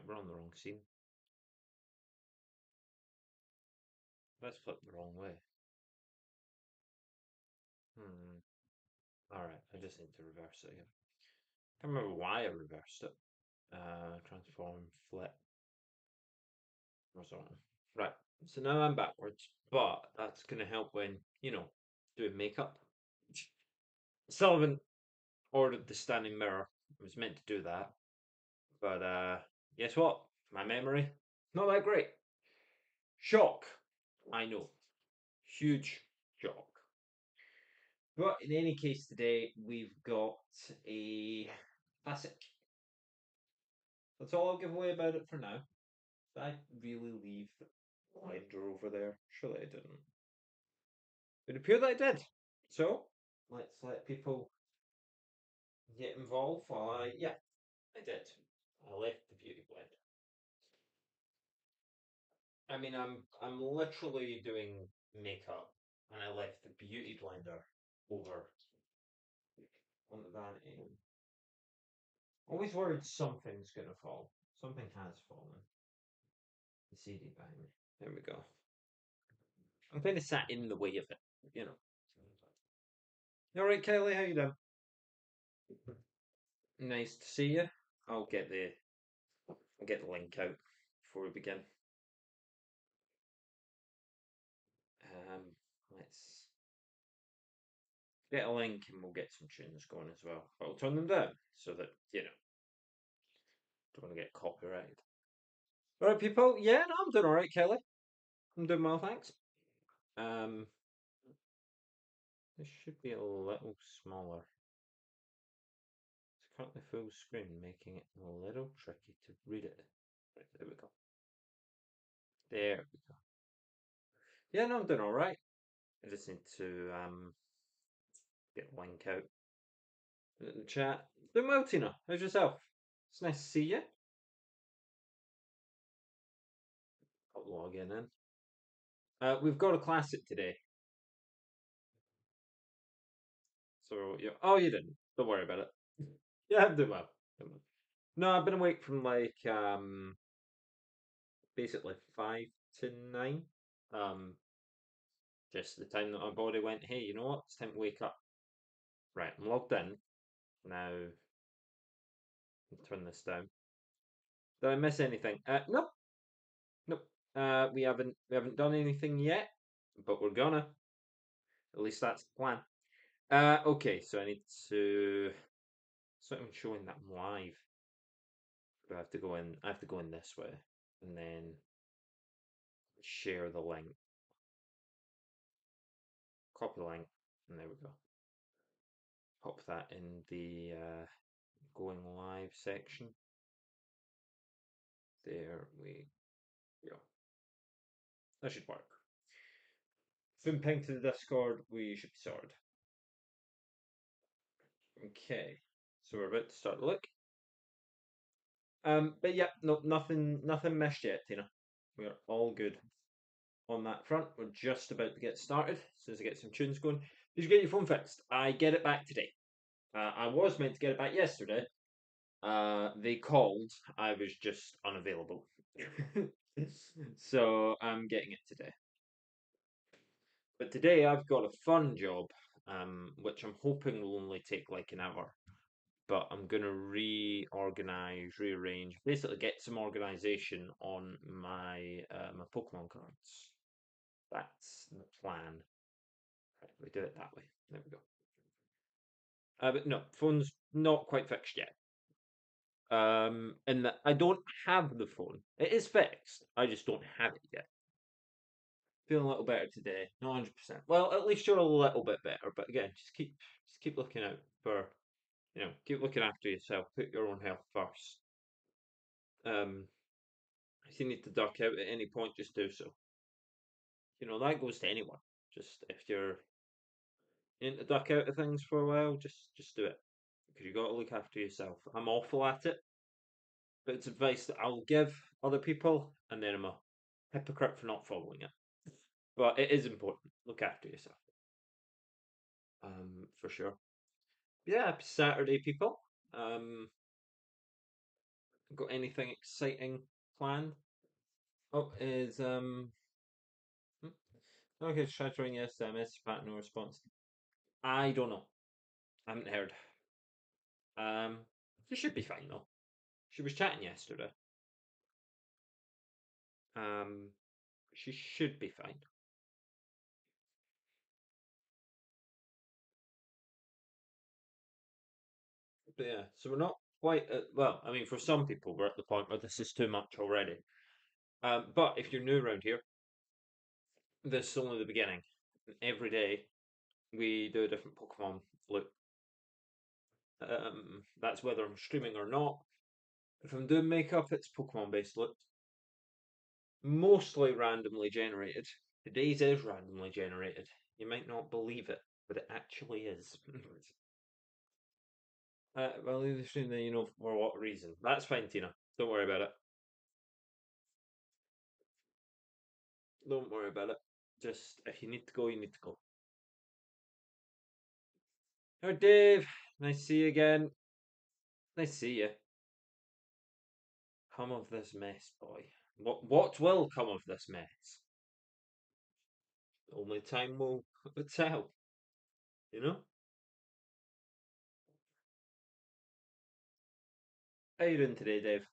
we're on the wrong scene. Let's flip the wrong way. Alright, I just need to reverse it again. Can't remember why I reversed it. Transform, flip, or so on. Right, so now I'm backwards, but that's going to help when, doing makeup. Still haven't ordered the standing mirror. I was meant to do that. But guess what? My memory, not that great. Shock. I know. Huge shock. But in any case, today we've got a classic. That's all I'll give away about it for now. Did I really leave the blender over there? Surely I didn't. It would appear that I did. So let's let people get involved while I did. I left the beauty blender. I mean, I'm literally doing makeup, and I left the beauty blender over on the vanity. Always worried something's gonna fall. Something has fallen. The CD behind me. There we go. I'm kind of sat in the way of it, you know. All right, Kelly, how you doing? Nice to see you. I'll get the link out before we begin. Um, let's get a link and we'll get some tunes going as well. But I'll turn them down so that don't want to get copyrighted. All right, people. Yeah, no, I'm doing all right, Kelly. I'm doing well, thanks. This should be a little smaller. It's currently full screen, making it a little tricky to read it. Right, there we go. There we go. Yeah, no, I'm doing all right. I just need to get a link out in the chat. Doing well, Tina. How's yourself? It's nice to see you. I'll log in then. We've got a classic today. So, yeah. Oh, you didn't. Don't worry about it. Yeah, I'm doing well. No, I've been awake from basically 5 to 9. Just the time that my body went, hey, you know what? It's time to wake up. Right, I'm logged in. Now, turn this down. Did I miss anything? Nope. Nope. We haven't done anything yet, but we're gonna. At least that's the plan. Okay, so I need to. It's not even showing that I'm live. I have to go in. I have to go in this way, and then share the link. Copy the link, and there we go. Pop that in the going live section. There we go. That should work. Been pinged to the Discord. We should be sorted. Okay, so we're about to start the look. But yeah, no, nothing missed yet, Tina. We're all good on that front. We're just about to get started. As soon as I get some tunes going, did you get your phone fixed? I get it back today. I was meant to get it back yesterday. They called. I was just unavailable. So I'm getting it today. But today I've got a fun job, which I'm hoping will only take like an hour. But I'm gonna rearrange, basically get some organization on my my Pokemon cards. That's the plan. Right, we do it that way. There we go. But no, phone's not quite fixed yet. And that I don't have the phone. It is fixed. I just don't have it yet. Feeling a little better today. Not 100%. Well, at least you're a little bit better. But again, just keep looking out for, keep looking after yourself. Put your own health first. If you need to duck out at any point, just do so. That goes to anyone. Just if you're in to duck out of things for a while, just do it. Because you got to look after yourself. I'm awful at it, but it's advice that I'll give other people, and then I'm a hypocrite for not following it. But it is important. Look after yourself. For sure. Yeah, happy Saturday, people. Got anything exciting planned? Oh, is hmm, okay, try trying yesterday. I messaged back, no response. I don't know. I haven't heard. Um, she should be fine though. She was chatting yesterday. Um, she should be fine. But yeah, so we're not quite at, well, I mean, for some people, we're at the point where this is too much already. But if you're new around here, this is only the beginning. Every day we do a different Pokemon look. That's whether I'm streaming or not. If I'm doing makeup, it's Pokemon based look. Mostly randomly generated. Today's is randomly generated. You might not believe it, but it actually is. Well, either stream then you know for what reason. That's fine, Tina. Don't worry about it. Don't worry about it. Just if you need to go, you need to go. Oh, Dave, nice to see you again. Nice to see you. Come of this mess, boy. What will come of this mess? Only time will tell. You know. How you doing today, Dave?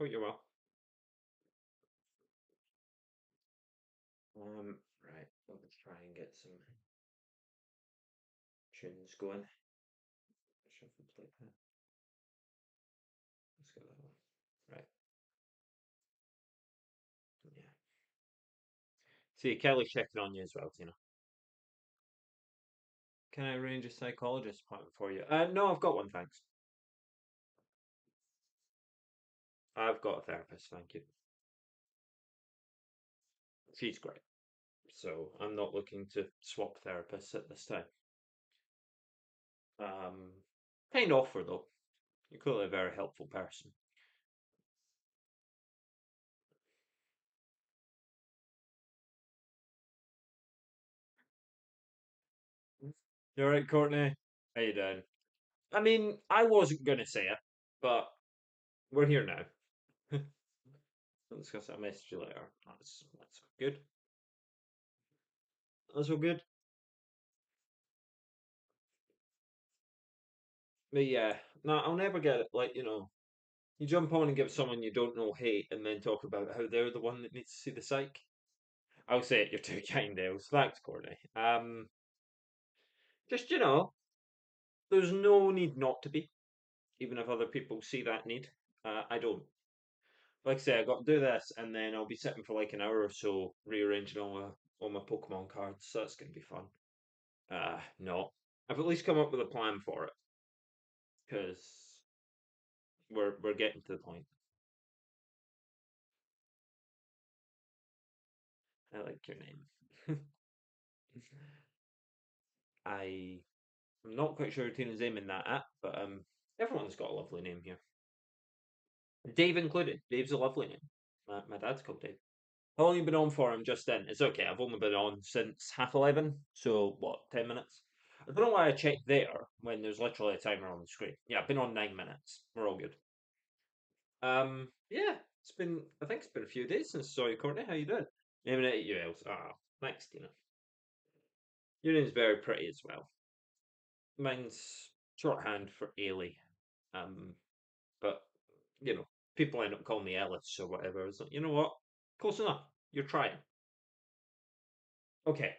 Hope you're well. Right. Let's try and get some tunes going. Shuffle play that. Let's go that one. Right. Yeah. See, Kelly's checking on you as well, Tina. Can I arrange a psychologist appointment for you? No, I've got one, thanks. I've got a therapist, thank you. She's great. So I'm not looking to swap therapists at this time. Um, kind offer though. You're clearly a very helpful person. You alright, Courtney? How you doing? I mean, I wasn't gonna say it, but we're here now. We'll discuss that message you later. That's good. That's all good. But yeah, no, I'll never get it. Like, you jump on and give someone you don't know hate and then talk about how they're the one that needs to see the psych. I'll say it, you're too kind, Els. Thanks, Courtney. Just, there's no need not to be, even if other people see that need. I don't. Like I say, I got to do this, and then I'll be sitting for like an hour or so rearranging all my Pokemon cards, so that's going to be fun. No. I've at least come up with a plan for it, because we're getting to the point. I like your name. I'm not quite sure who Tina's aiming that at, but everyone's got a lovely name here. Dave included. Dave's a lovely name. My dad's called Dave. How long have you been on for? I'm just in. It's okay. I've only been on since 11:30. So what? 10 minutes. I don't know why I checked there when there's literally a timer on the screen. Yeah, I've been on 9 minutes. We're all good. Yeah, it's been. I think it's been a few days since I saw you, Courtney. How you doing? Aiming at you, Els. Ah, thanks, Tina. Your name's very pretty as well. Mine's shorthand for Ailey. Um, but people end up calling me Ellis or whatever. It's like, you know what? Close enough. You're trying. Okay,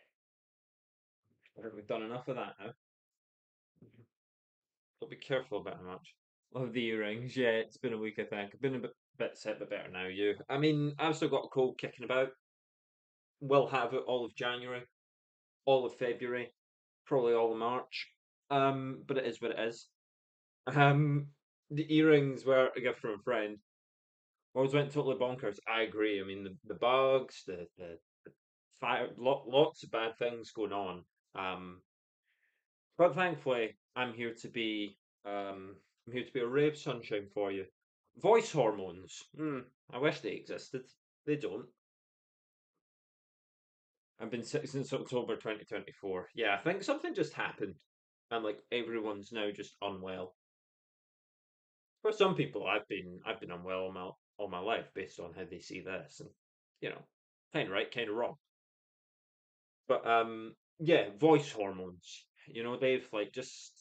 I think we've done enough of that now. But be careful about how much. Of the earrings, yeah, it's been a week, I think. I've been a bit sick, but better now. You, I mean, I've still got a cold kicking about. Will have it all of January, all of February, probably all of March. But it is what it is. Um, the earrings were a gift from a friend. Always went totally bonkers. I agree. I mean, the bugs, the fire, lots of bad things going on. Um, but thankfully, I'm here to be a ray of sunshine for you. Voice hormones. I wish they existed. They don't. I've been sick since October 2024. Yeah, I think something just happened. and like everyone's now just unwell. For some people, I've been unwell all my life based on how they see this, and you know, kind of right, kind of wrong. But yeah, voice hormones. They've like just.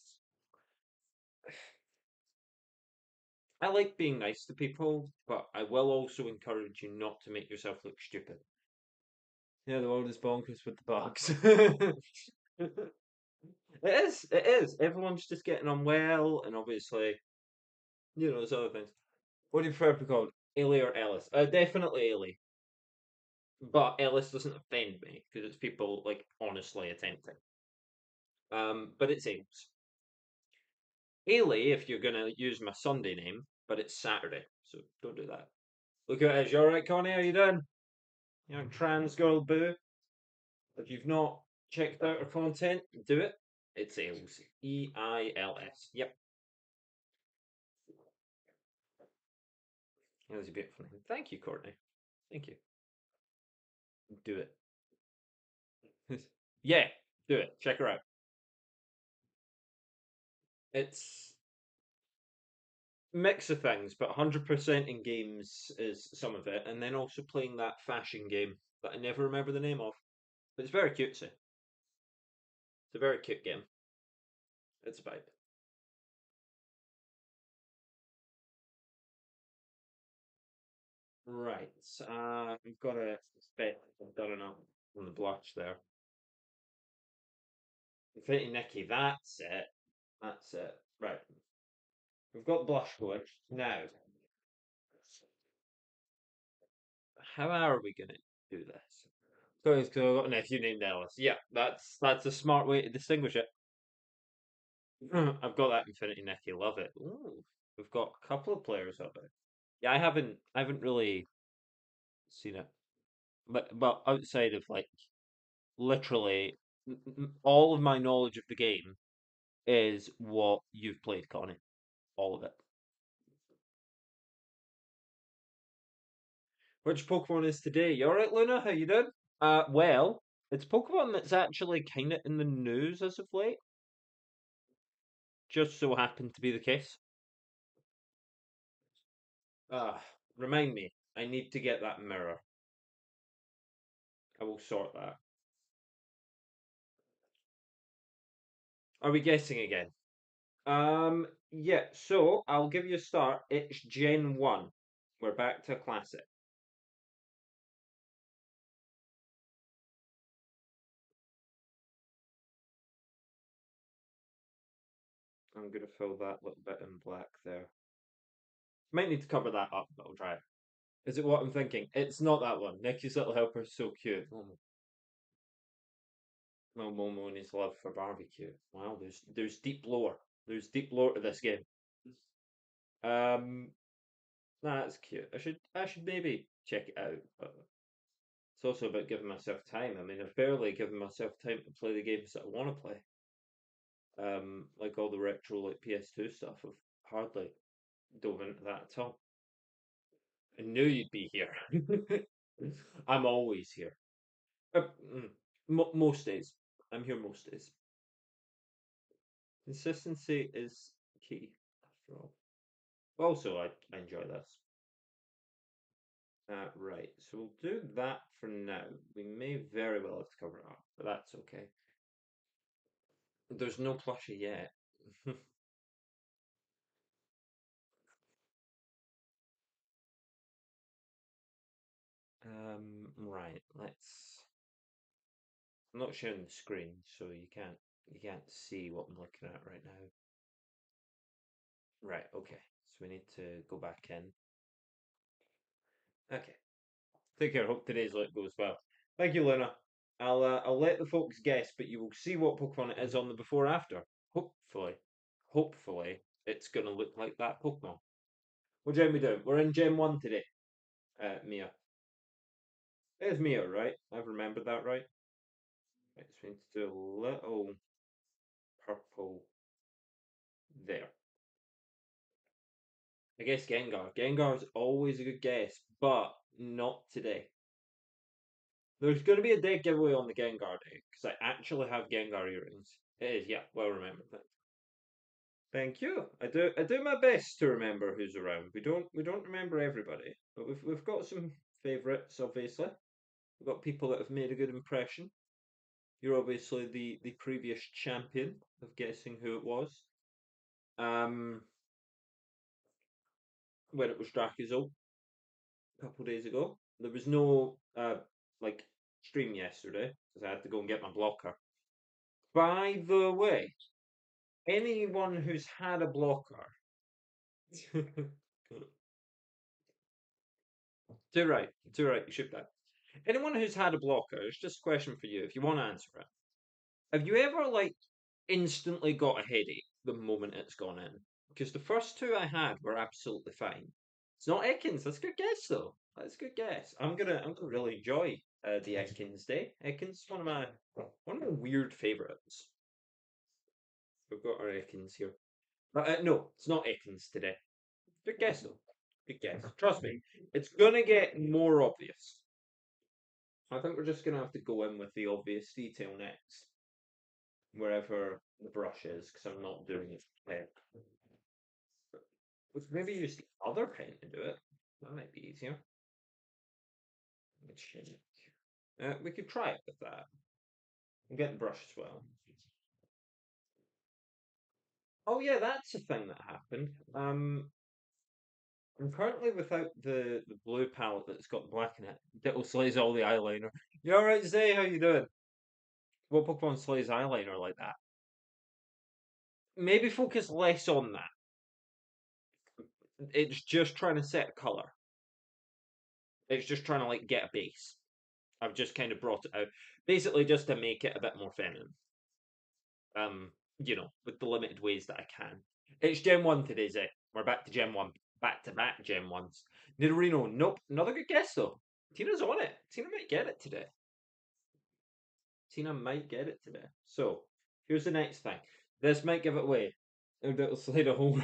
I like being nice to people, but I will also encourage you not to make yourself look stupid. Yeah, the world is bonkers with the bugs. It is. It is. Everyone's just getting unwell, and obviously, there's other things. What do you prefer to be called? Ailey or Ellis? Definitely Ailey. But Ellis doesn't offend me because it's people like honestly attempting. But it's Ames. Ailey, if you're gonna use my Sunday name, but it's Saturday, so don't do that. Look at it as you alright, Connie? How you doing? Trans girl boo. If you've not checked out her content, do it. It's Ails. Eils. Yep. That was a beautiful name. Thank you, Courtney. Thank you. Do it. Yeah, do it. Check her out. It's mix of things, but 100% in games is some of it, and then also playing that fashion game that I never remember the name of. But it's very cutesy. It's a very cute game. It's a vibe. Right. We've got a spec. I don't know on the blotch there. Infinity Nikki. That's it. That's it. Right. We've got blush going now. How are we gonna do this? So it's because I've got a nephew named Ellis. Yeah, that's a smart way to distinguish it. I've got that Infinity Nicky. Love it. Ooh, we've got a couple of players up there. Yeah, I haven't really seen it, but outside of like literally all of my knowledge of the game is what you've played, Connie. All of it. Which Pokemon is today? You alright, Luna? How you doing? Well, it's Pokemon that's actually kind of in the news as of late. Just so happened to be the case. Ah, remind me. I need to get that mirror. I will sort that. Are we guessing again? Yeah, so I'll give you a start. It's Gen 1. We're back to classic. I'm gonna fill that little bit in black there. Might need to cover that up, but I'll try it. Is it what I'm thinking? It's not that one. Nicky's little helper is so cute. Oh, no, Momo and his love for barbecue. Wow, there's deep lore. There's deep lore to this game. Um, nah, that's cute. I should maybe check it out, but it's also about giving myself time. I mean, I've barely given myself time to play the games that I want to play. Like all the retro, like PS2 stuff. I've hardly dove into that at all. I knew you'd be here. I'm always here. Most days. I'm here most days. Consistency is key, after all. Also, I enjoy this. Right, so we'll do that for now. We may very well have to cover it up, but that's okay. There's no plushie yet. Right, let's. I'm not sharing the screen, so you can't see what I'm looking at right now. Right, okay. So we need to go back in. Okay. Take care. Hope today's let goes well. Thank you, Luna. I'll let the folks guess, but you will see what Pokemon it is on the before after. Hopefully, it's gonna look like that Pokemon. What gen we doing? We're in Gen 1 today, Mia. There's Mia, right? I've remembered that right. Right, so we need to do a little purple there. I guess Gengar. Gengar's always a good guess, but not today. There's going to be a deck giveaway on the Gengar day because I actually have Gengar earrings. It is, yeah, well remembered. Thank you. I do my best to remember who's around. We don't remember everybody, but we've got some favourites, obviously. We've got people that have made a good impression. You're obviously the previous champion of guessing who it was. Um, when it was Dracuzo a couple of days ago. There was no like stream yesterday because I had to go and get my blocker. By the way, anyone who's had a blocker, too right, too right. You should that. Anyone who's had a blocker, it's just a question for you. If you want to answer it, have you ever like instantly got a headache the moment it's gone in? Because the first two I had were absolutely fine. It's not Ekans. That's a good guess though. That's a good guess. I'm gonna really enjoy the Ekans day. Ekans is one of my weird favorites. We've got our Ekans here. But no, it's not Ekans today. Good guess though. Good guess. Trust me, it's gonna get more obvious. I think we're just gonna have to go in with the obvious detail next, wherever the brush is, because I'm not doing it today. We could maybe use the other pen to do it. That might be easier. We could try it with that. And get the brush as well. Oh yeah, that's a thing that happened. I'm currently without the blue palette that's got black in it. Ditto slays all the eyeliner. You alright, Zay? How you doing? What Pokemon slays eyeliner like that? Maybe focus less on that. It's just trying to set a color. It's just trying to like get a base. I've just kind of brought it out, basically just to make it a bit more feminine. With the limited ways that I can. It's Gen 1 today, Zay. We're back to Gen 1. Back to back Gen 1s. Nidorino, nope. Another good guess, though. Tina's on it. Tina might get it today. Tina might get it today. So, here's the next thing. This might give it away. And it'll slide a hole.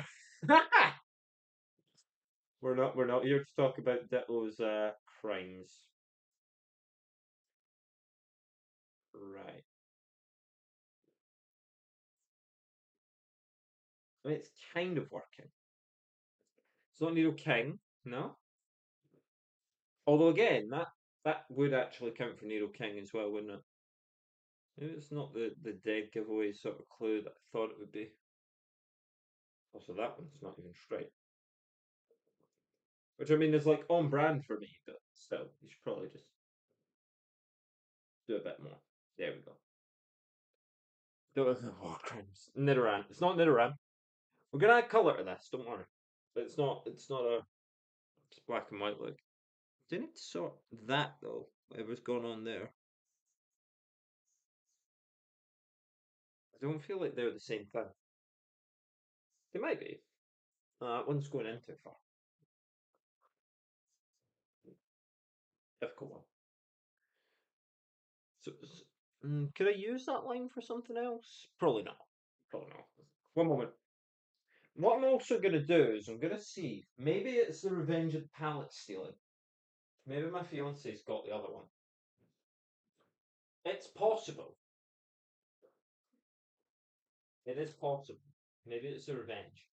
We're not here to talk about Ditto's crimes. Right. I mean, it's kind of working. It's not Needle King, no? Although again, that would actually count for Needle King as well, wouldn't it? Maybe it's not the dead giveaway sort of clue that I thought it would be. Also, that one's not even straight. Which I mean is like on brand for me, but still, you should probably just do a bit more. There we go. Oh, crimes. Nidoran. It's not Nidoran. We're gonna add colour to this, don't worry. But it's not a it's black and white look. Do you need to sort that though? Whatever's going on there. I don't feel like they're the same thing. They might be. That one's going in too far. Difficult one. Could I use that line for something else? Probably not. Probably not. One moment. What I'm also going to do is I'm going to see. Maybe it's the Revenge of the Palette Stealing. Maybe my fiance's got the other one. It's possible. It is possible. Maybe it's the Revenge.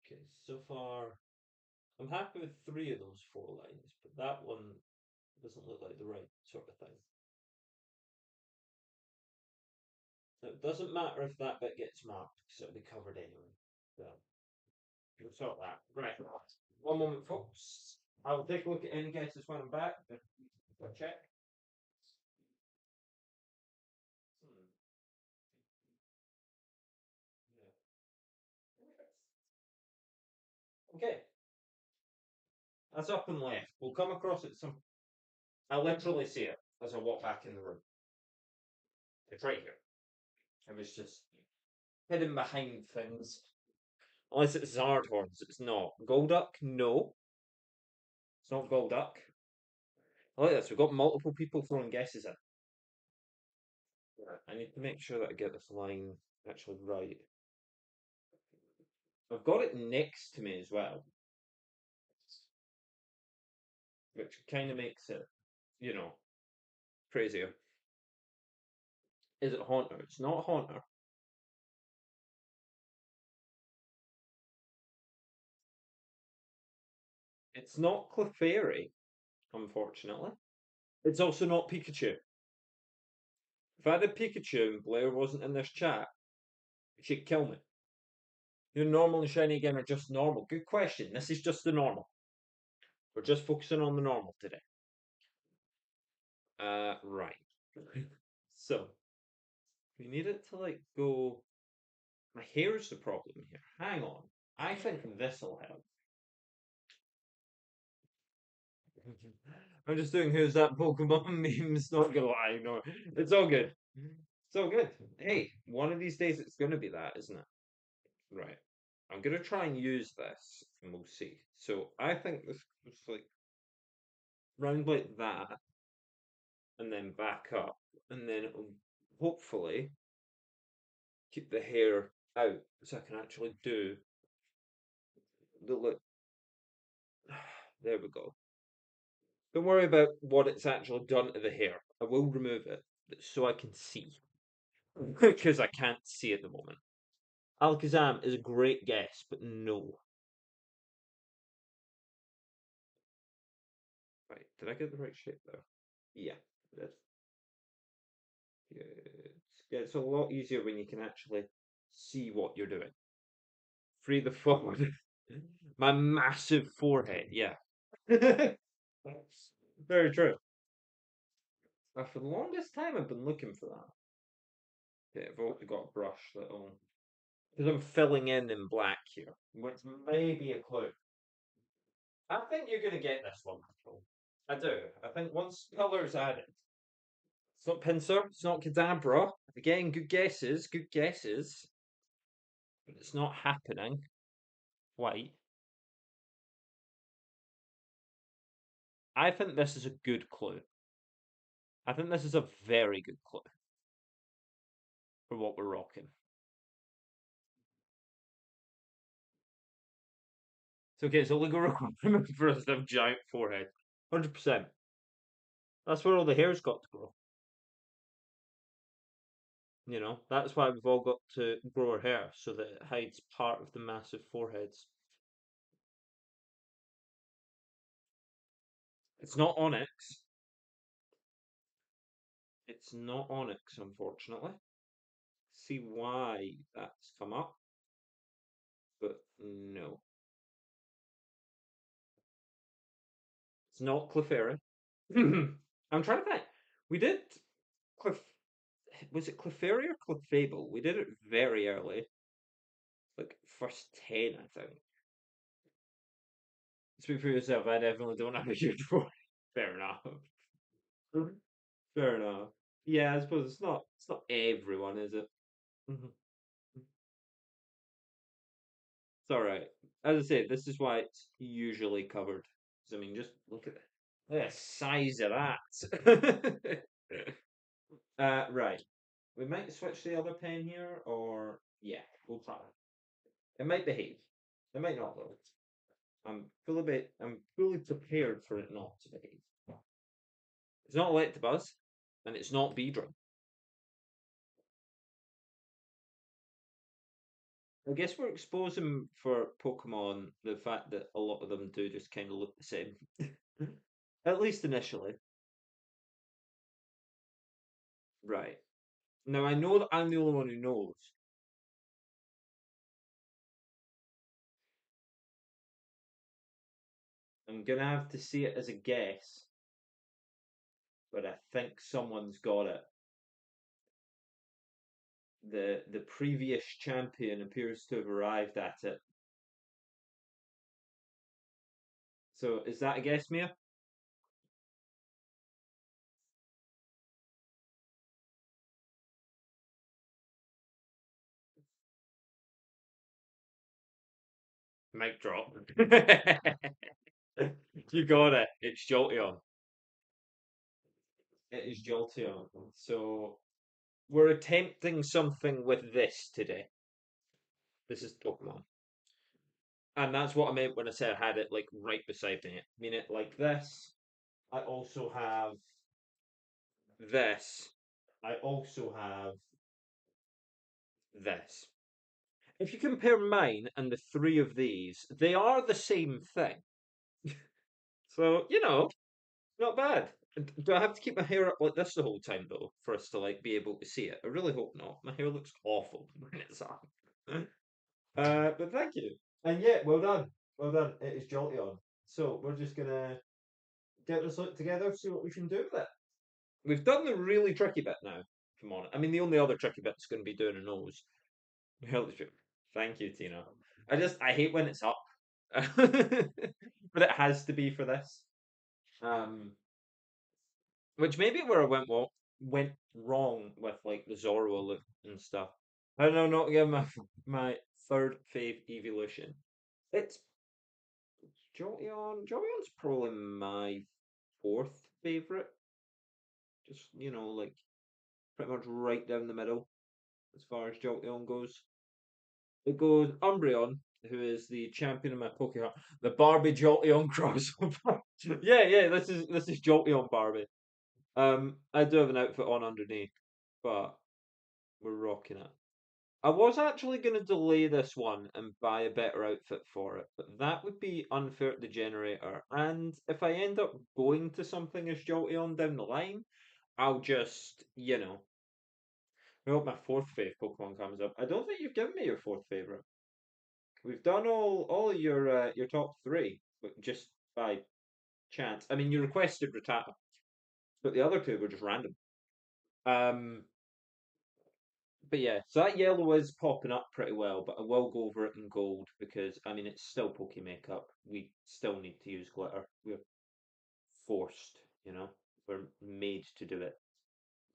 Okay, so far I'm happy with three of those four lines, but that one doesn't look like the right sort of thing. It doesn't matter if that bit gets marked because it'll be covered anyway. So we'll sort that. Right. One moment, folks. I'll take a look at any guesses when I'm back. I'll check. Hmm. Yeah. Okay. That's up and left. We'll come across it some. I literally see it as I walk back in the room. It's right here. It was just hidden behind things. Unless it's Zardhorns, it's not. Golduck? No. It's not Golduck. I like this. We've got multiple people throwing guesses in. I need to make sure that I get this line actually right. I've got it next to me as well, which kind of makes it, crazier. Is it Haunter? It's not Haunter. It's not Clefairy, unfortunately. It's also not Pikachu. If I had a Pikachu and Blair wasn't in this chat, she'd kill me. Your normal and shiny again are just normal. Good question. This is just the normal. We're just focusing on the normal today. Right. So we need it to like go. My hair's the problem here. Hang on. I think this will help. I'm just doing who's that Pokemon memes. Not gonna lie, no, it's all good. It's all good. Hey, one of these days it's gonna be that, isn't it? Right. I'm gonna try and use this, and we'll see. So I think this was like round like that, and then back up, and then it'll hopefully keep the hair out, so I can actually do the look. There we go. Don't worry about what it's actually done to the hair. I will remove it so I can see. Because I can't see at the moment. Alakazam is a great guess, but no. Right, did I get the right shape there? Yeah, that's good. Yeah, it's a lot easier when you can actually see what you're doing. Free the phone. My massive forehead, yeah. Very true. For the longest time, I've been looking for that. Okay, I've also got a brush that'll. Because I'm filling in black here, which may be a clue. I think you're going to get this one, Michael. I do. I think once colour's added, it's not Pinsir, it's not Kadabra. Again, good guesses, but it's not happening. White. I think this is a good clue. I think this is a very good clue for what we're rocking. It's okay, it's a legal requirement for us to have giant forehead. 100%. That's where all the hair's got to grow. You know, that's why we've all got to grow our hair so that it hides part of the massive foreheads. It's not onyx. It's not onyx, unfortunately. See why that's come up, but no. It's not Clefairy. I'm trying to think. We did Clef. Was it Clefairy or Clefable? We did it very early, like first 10, I think. Speak for yourself. I definitely don't have a huge voice. Fair enough. Fair enough. Yeah, I suppose it's not. It's not everyone, is it? Mhm. It's all right. As I say, this is why it's usually covered. 'Cause, I mean, just look at it. Look at the size of that. Right. We might switch the other pen here, or yeah, we'll try. It might behave. It might not though. I'm fully prepared for it not to behave. It's not Electabuzz, and it's not Beedrill. I guess we're exposing for Pokemon the fact that a lot of them do just kind of look the same. At least initially. Right. Now I know that I'm the only one who knows. I'm gonna have to see it as a guess, but I think someone's got it. The previous champion appears to have arrived at it. So is that a guess, Mia? Mic drop. You got it. It's Jolteon. It is Jolteon. So we're attempting something with this today. This is Pokemon. And that's what I meant when I said I had it like right beside me. I mean it like this. I also have this. I also have this. If you compare mine and the three of these, they are the same thing. So, not bad. Do I have to keep my hair up like this the whole time though, for us to like be able to see it? I really hope not. My hair looks awful when it's up. But thank you. And yeah, well done. Well done. It is jolty on. So we're just gonna get this look together, see what we can do with it. We've done the really tricky bit now. Come on. I mean, the only other tricky bit's going to be doing a nose. Well, thank you, Tina. I hate when it's up, but it has to be for this. Um, which maybe where I went wrong with like the Zorro look and stuff. I don't know, not again my third fave evolution. It's Jolteon. Jolteon's probably my fourth favorite. Just like pretty much right down the middle as far as Jolteon goes. It goes Umbreon, who is the champion of my Pokémon, the Barbie Jolteon crossover. Yeah, yeah, this is Jolteon Barbie. I do have an outfit on underneath, but we're rocking it. I was actually going to delay this one and buy a better outfit for it, but that would be unfair to the generator. And if I end up going to something as Jolteon down the line, I'll just, I hope my fourth fave Pokemon comes up. I don't think you've given me your fourth favorite. We've done all of your top three, but just by chance. I mean, you requested Rattata, but the other two were just random. Um, but yeah, so that yellow is popping up pretty well, but I will go over it in gold because I mean it's still Pokémakeup. We still need to use glitter. We're forced, We're made to do it.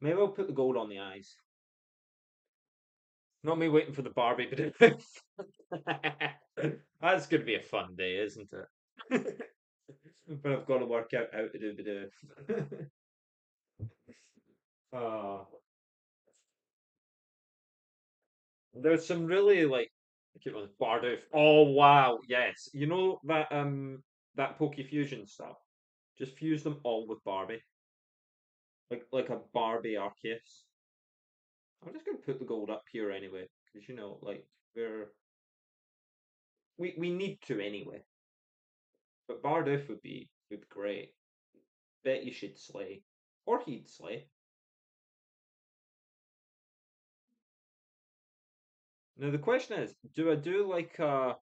Maybe I'll put the gold on the eyes. Not me waiting for the Barbie, but that's gonna be a fun day, isn't it? But I've got to work out how to do the. Oh, there's some really like I keep on Bardoof. Oh wow, yes. You know that Poke Fusion stuff. Just fuse them all with Barbie, like a Barbie Arceus. I'm just gonna put the gold up here anyway, because like we need to anyway. But Bardoof would be great. Bet you should slay, or he'd slay. Now the question is, do I do like because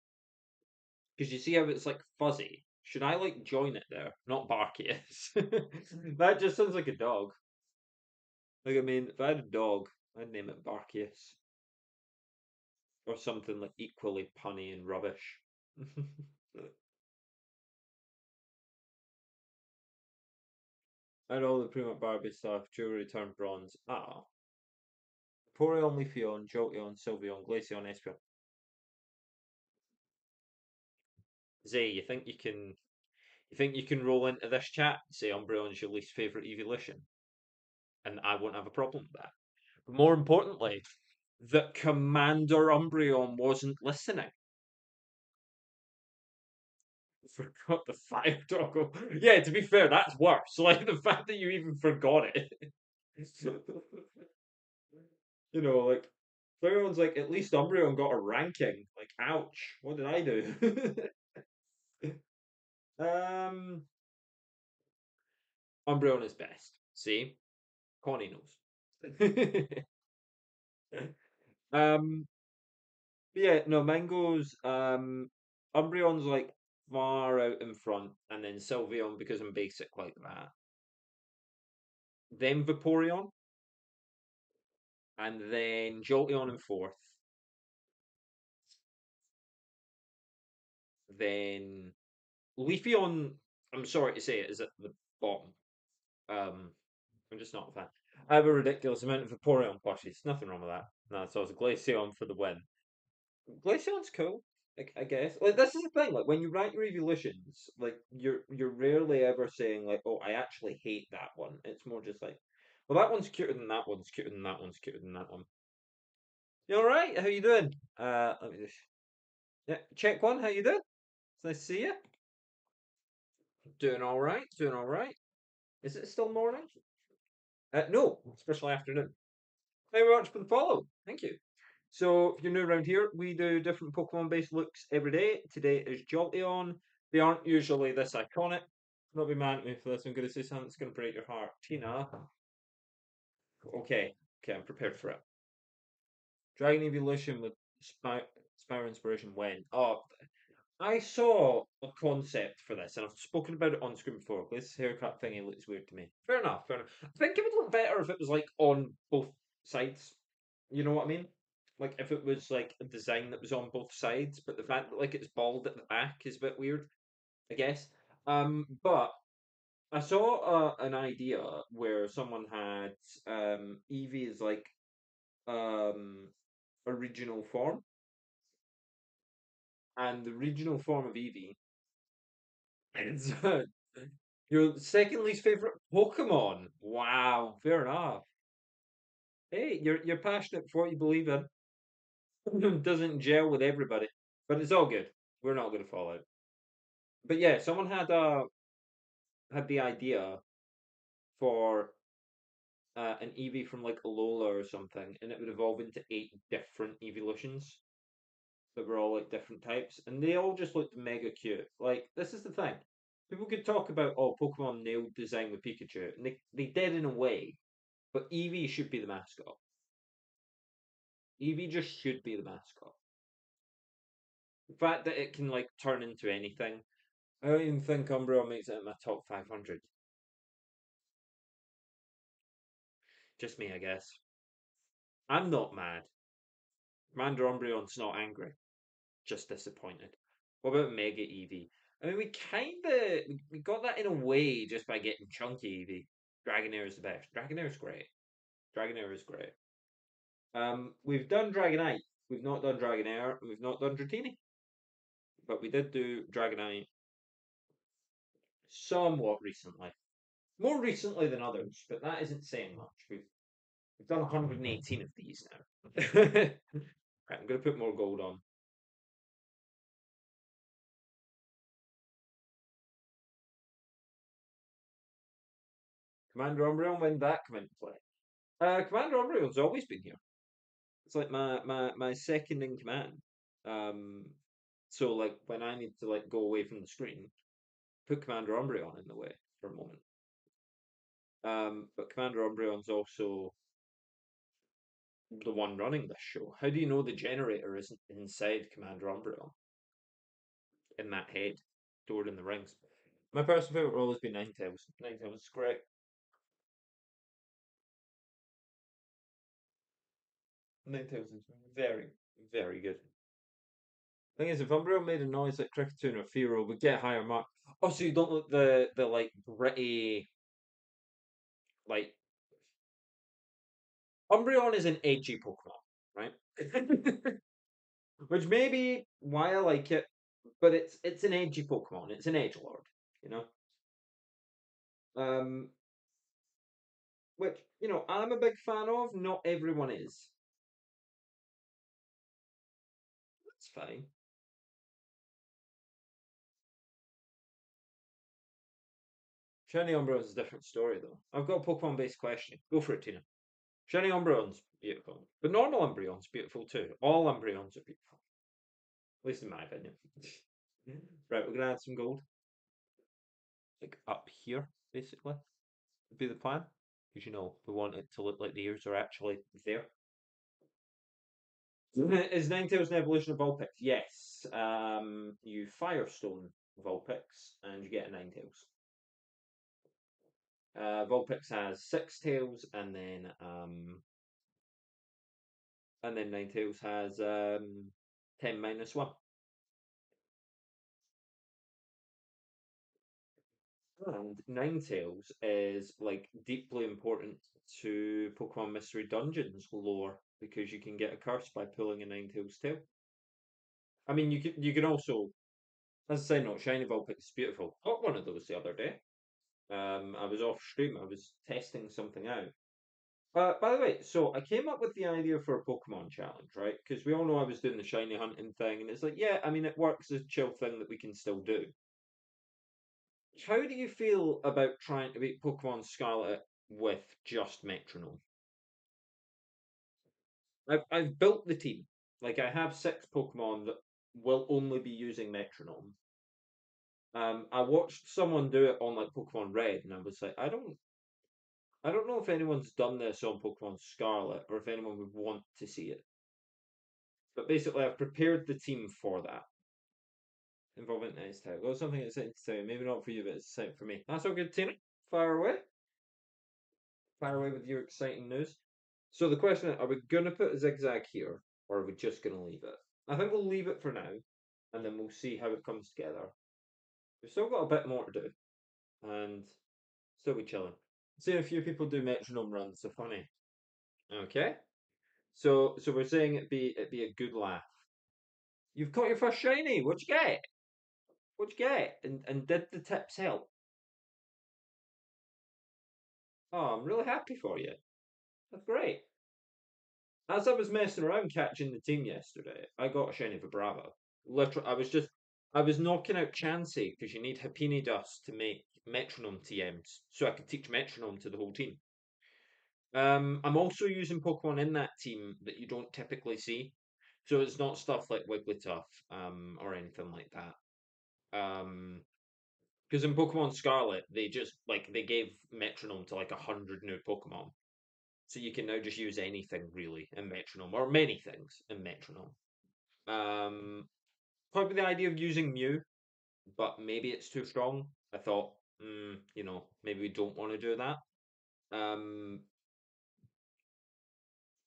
you see how it's like fuzzy? Should I like join it there, not Barkius? That just sounds like a dog. Like I mean, if I had a dog, I'd name it Barkius or something like equally punny and rubbish. And all the Prima Barbie stuff, jewelry turned bronze. Ah, Porygon, Leafeon, Jolteon, Sylveon, Glaceon, Espeon. Zay, you think you can roll into this chat and say Umbreon's your least favorite evolution, and I won't have a problem with that. But more importantly, that Commander Umbreon wasn't listening. Forgot the fire toggle. Yeah, to be fair, that's worse. Like the fact that you even forgot it. Like everyone's like, at least Umbreon got a ranking. Like, ouch, what did I do? um, Umbreon is best. See, Connie knows. um, yeah, no, Mango's Umbreon's like far out in front, and then Sylveon because I'm basic like that. Then Vaporeon, and then Jolteon in fourth. Then Leafeon, I'm sorry to say it, is at the bottom. Um, I'm just not a fan. I have a ridiculous amount of Vaporeon plushies. Nothing wrong with that. No, so it's Glaceon for the win. Glaceon's cool, I guess. Like this is the thing. Like when you write your evolutions, like you're rarely ever saying like, "Oh, I actually hate that one." It's more just like, "Well, that one's cuter than that one's cuter than that one's cuter than that one." You all right? How you doing? Let me just yeah, check one. How you doing? It's nice to see you. Doing all right. Doing all right. Is it still morning? No, especially afternoon. Thank you very much for the follow. Thank you. So, if you're new around here, we do different Pokemon based looks every day. Today is Jolteon. They aren't usually this iconic. Not be mad at me for this. I'm going to say something that's going to break your heart. Tina. Okay. Okay, I'm prepared for it. Dragon Evolution with Spire Inspiration when? Oh, I saw a concept for this, and I've spoken about it on screen before. This haircut thingy looks weird to me. Fair enough, fair enough. I think it would look better if it was like on both sides. You know what I mean? Like if it was like a design that was on both sides, but the fact that like it's bald at the back is a bit weird, I guess. But I saw an idea where someone had Eevee as like um original form, and the regional form of Eevee is your second least favorite Pokemon. Wow, fair enough. Hey, you're passionate for what you believe in. Doesn't gel with everybody, but it's all good. We're not going to fall out. But yeah, someone had the idea for an Eevee from like Alola or something, and it would evolve into 8 different evolutions that were all like different types, and they all just looked mega cute. Like this is the thing. People could talk about Pokemon nailed design with Pikachu, and they did in a way, but Eevee should be the mascot. Eevee just should be the mascot. The fact that it can like turn into anything. I don't even think Umbreon makes it in my top 500. Just me, I guess. I'm not mad. Commander Umbreon's not angry, just disappointed. What about Mega Eevee? I mean, we kind of we got that in a way just by getting Chunky Eevee. Dragonair is the best. Dragonair is great. Dragonair is great. We've done Dragonite. We've not done Dragonair. We've not done Dratini. But we did do Dragonite somewhat recently. More recently than others, but that isn't saying much. We've done 118 of these now. Right, I'm going to put more gold on. Commander Umbreon, when that come into play? Commander Umbreon's always been here. It's like my second in command. Um, so like when I need to like go away from the screen, put Commander Umbreon in the way for a moment. But Commander Umbreon's also the one running this show. How do you know the generator isn't inside Commander Umbreon in that head stored in the rings? My personal favorite role has been Ninetales. Ninetales is great. Ninetales is very, very good. Thing is, if Umbreon made a noise like Kricketune or Fearow, would get higher mark. Oh, so you don't look the like gritty like Umbreon is an edgy Pokemon, right? Which may be why I like it, but it's an edgy Pokemon. It's an edge lord, you know. Um, which I'm a big fan of. Not everyone is. That's fine. Shiny Umbreon's is a different story though. I've got a Pokemon based question. Go for it, Tina. Shiny Umbreon's beautiful, but normal Umbreon's beautiful too. All Umbreons are beautiful, at least in my opinion. Right, we're gonna add some gold, like up here, basically. Would be the plan. Because we want it to look like the ears are actually there. Is Ninetales an evolution of Vulpix? Yes. You Firestone Vulpix and you get a Ninetales. Vulpix has 6 tails, and then Ninetales has 10 - 1. And Ninetales is like deeply important to Pokemon Mystery Dungeons lore because you can get a curse by pulling a Ninetales tail. I mean, you can also, as I say, not shiny Vulpix is beautiful. Got one of those the other day. I was off stream. I was testing something out. By the way, so I came up with the idea for a Pokemon challenge, right? Because we all know I was doing the shiny hunting thing, and it's like, yeah, I mean, it works as a chill thing that we can still do. How do you feel about trying to beat Pokemon Scarlet with just metronome. I've built the team. Like I have six Pokemon that will only be using metronome. I watched someone do it on like Pokemon Red, and I was like, I don't know if anyone's done this on Pokemon Scarlet or if anyone would want to see it. But basically, I've prepared the team for that. Involvement next time. Well, something exciting to tell you. Maybe not for you, but it's exciting for me. That's all good, Tina. Fire away. Fire away with your exciting news. So the question is, are we going to put a zigzag here, or are we just going to leave it? I think we'll leave it for now, and then we'll see how it comes together. We've still got a bit more to do, and still be chilling. Seeing a few people do metronome runs, so funny. Okay. So we're saying it'd be a good laugh. You've got your first shiny. What'd you get? What'd you get? And did the tips help? Oh, I'm really happy for you. That's great. As I was messing around catching the team yesterday, I got a shiny Vibrava. Literally, I was knocking out Chansey because you need Happiny Dust to make metronome TMs, so I could teach metronome to the whole team. I'm also using Pokemon in that team that you don't typically see, so it's not stuff like Wigglytuff, or anything like that. Because in Pokemon Scarlet, they just like they gave metronome to like 100 new Pokemon. So you can now just use anything really in metronome, or many things in metronome. Um, Probably the idea of using Mew, but maybe it's too strong. I thought, maybe we don't want to do that. Um,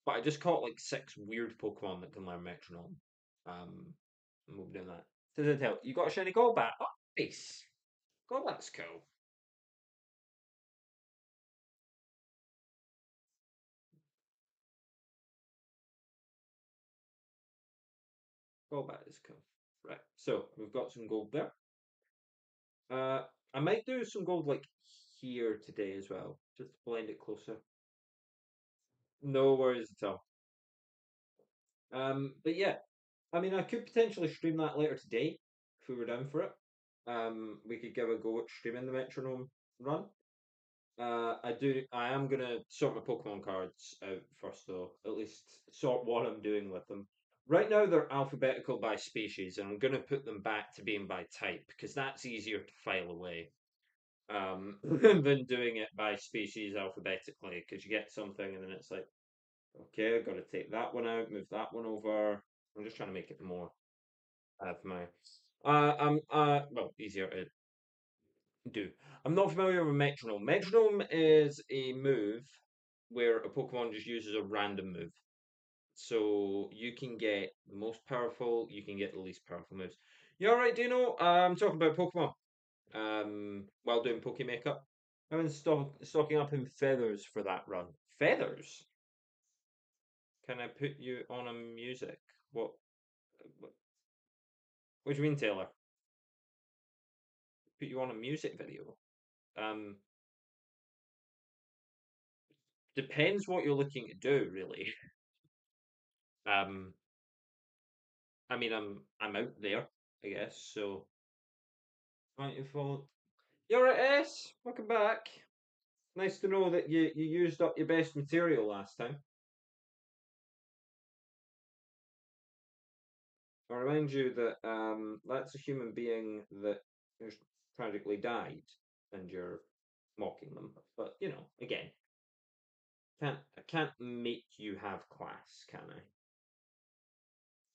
but I just caught like six weird Pokemon that can learn metronome. And we'll be doing that. Tell you got a shiny Golbat. Oh, nice. Golbat's cool. Golbat is cool. Right. So we've got some gold there. I might do some gold like here today as well, just to blend it closer. No worries at all. But yeah, I mean, I could potentially stream that later today if we were down for it. We could give a go at streaming the metronome run. I am gonna sort my Pokemon cards out first, though. At least sort what I'm doing with them. Right now, they're alphabetical by species, and I'm gonna put them back to being by type because that's easier to file away. Than doing it by species alphabetically because you get something and then it's like, okay, I've got to take that one out, move that one over. I'm just trying to make it more for my. Well, easier to do. I'm not familiar with metronome. Metronome is a move where a Pokemon just uses a random move. So you can get the most powerful, you can get the least powerful moves. You alright, Dino? I'm talking about Pokemon. While doing Pokémakeup. I've been stocking up in feathers for that run. Feathers? Can I put you on a music? What, what do you mean, Taylor? Put you on a music video? Um, Depends what you're looking to do, really. Um, I mean, I'm out there, I guess. So, right, you follow. You're at S. Welcome back. Nice to know that you used up your best material last time. I remind you that that's a human being that has tragically died, and you're mocking them. But again, I can't make you have class, can I?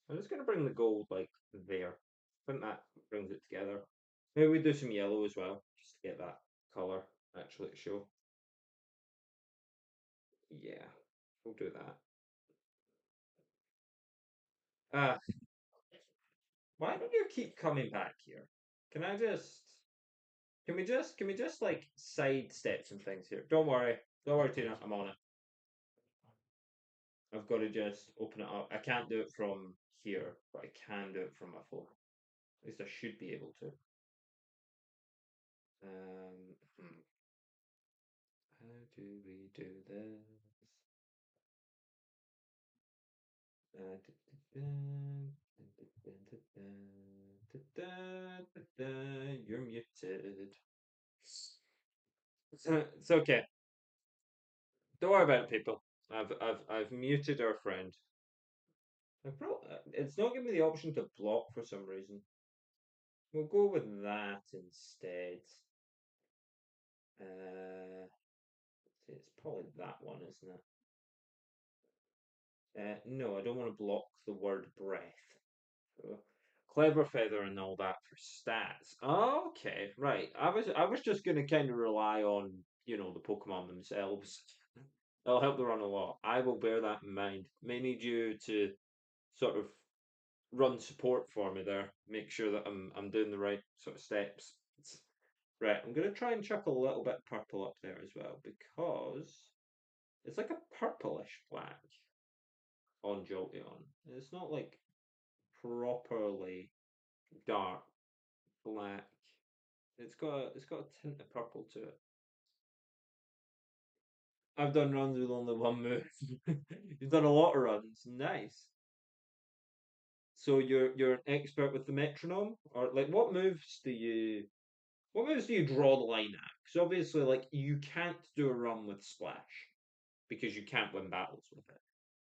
I'm just gonna bring the gold like there. I think that brings it together. Maybe we do some yellow as well, just to get that color actually to show. Yeah, we'll do that. Uh, why don't you keep coming back here? Can I just? Can we just like sidestep some things here? Don't worry, Tina. I'm on it. I've got to just open it up. I can't do it from here, but I can do it from my phone. At least I should be able to. Hmm. How do we do this? You're muted. It's okay. Don't worry about it, people. I've muted our friend. It's not giving me the option to block for some reason. We'll go with that instead. It's probably that one, isn't it? No, I don't want to block the word breath. So, clever feather and all that for stats. Okay, right. I was just gonna kind of rely on the Pokemon themselves. It'll help the run a lot. I will bear that in mind. May need you to sort of run support for me there. Make sure that I'm doing the right sort of steps. Right, I'm gonna try and chuck a little bit purple up there as well because it's like a purplish black on Jolteon. It's not like properly dark black. It's got a tint of purple to it. I've done runs with only one move. You've done a lot of runs. Nice. So you're an expert with the metronome, or like what moves do you draw the line at? Because obviously, like you can't do a run with splash because you can't win battles with it.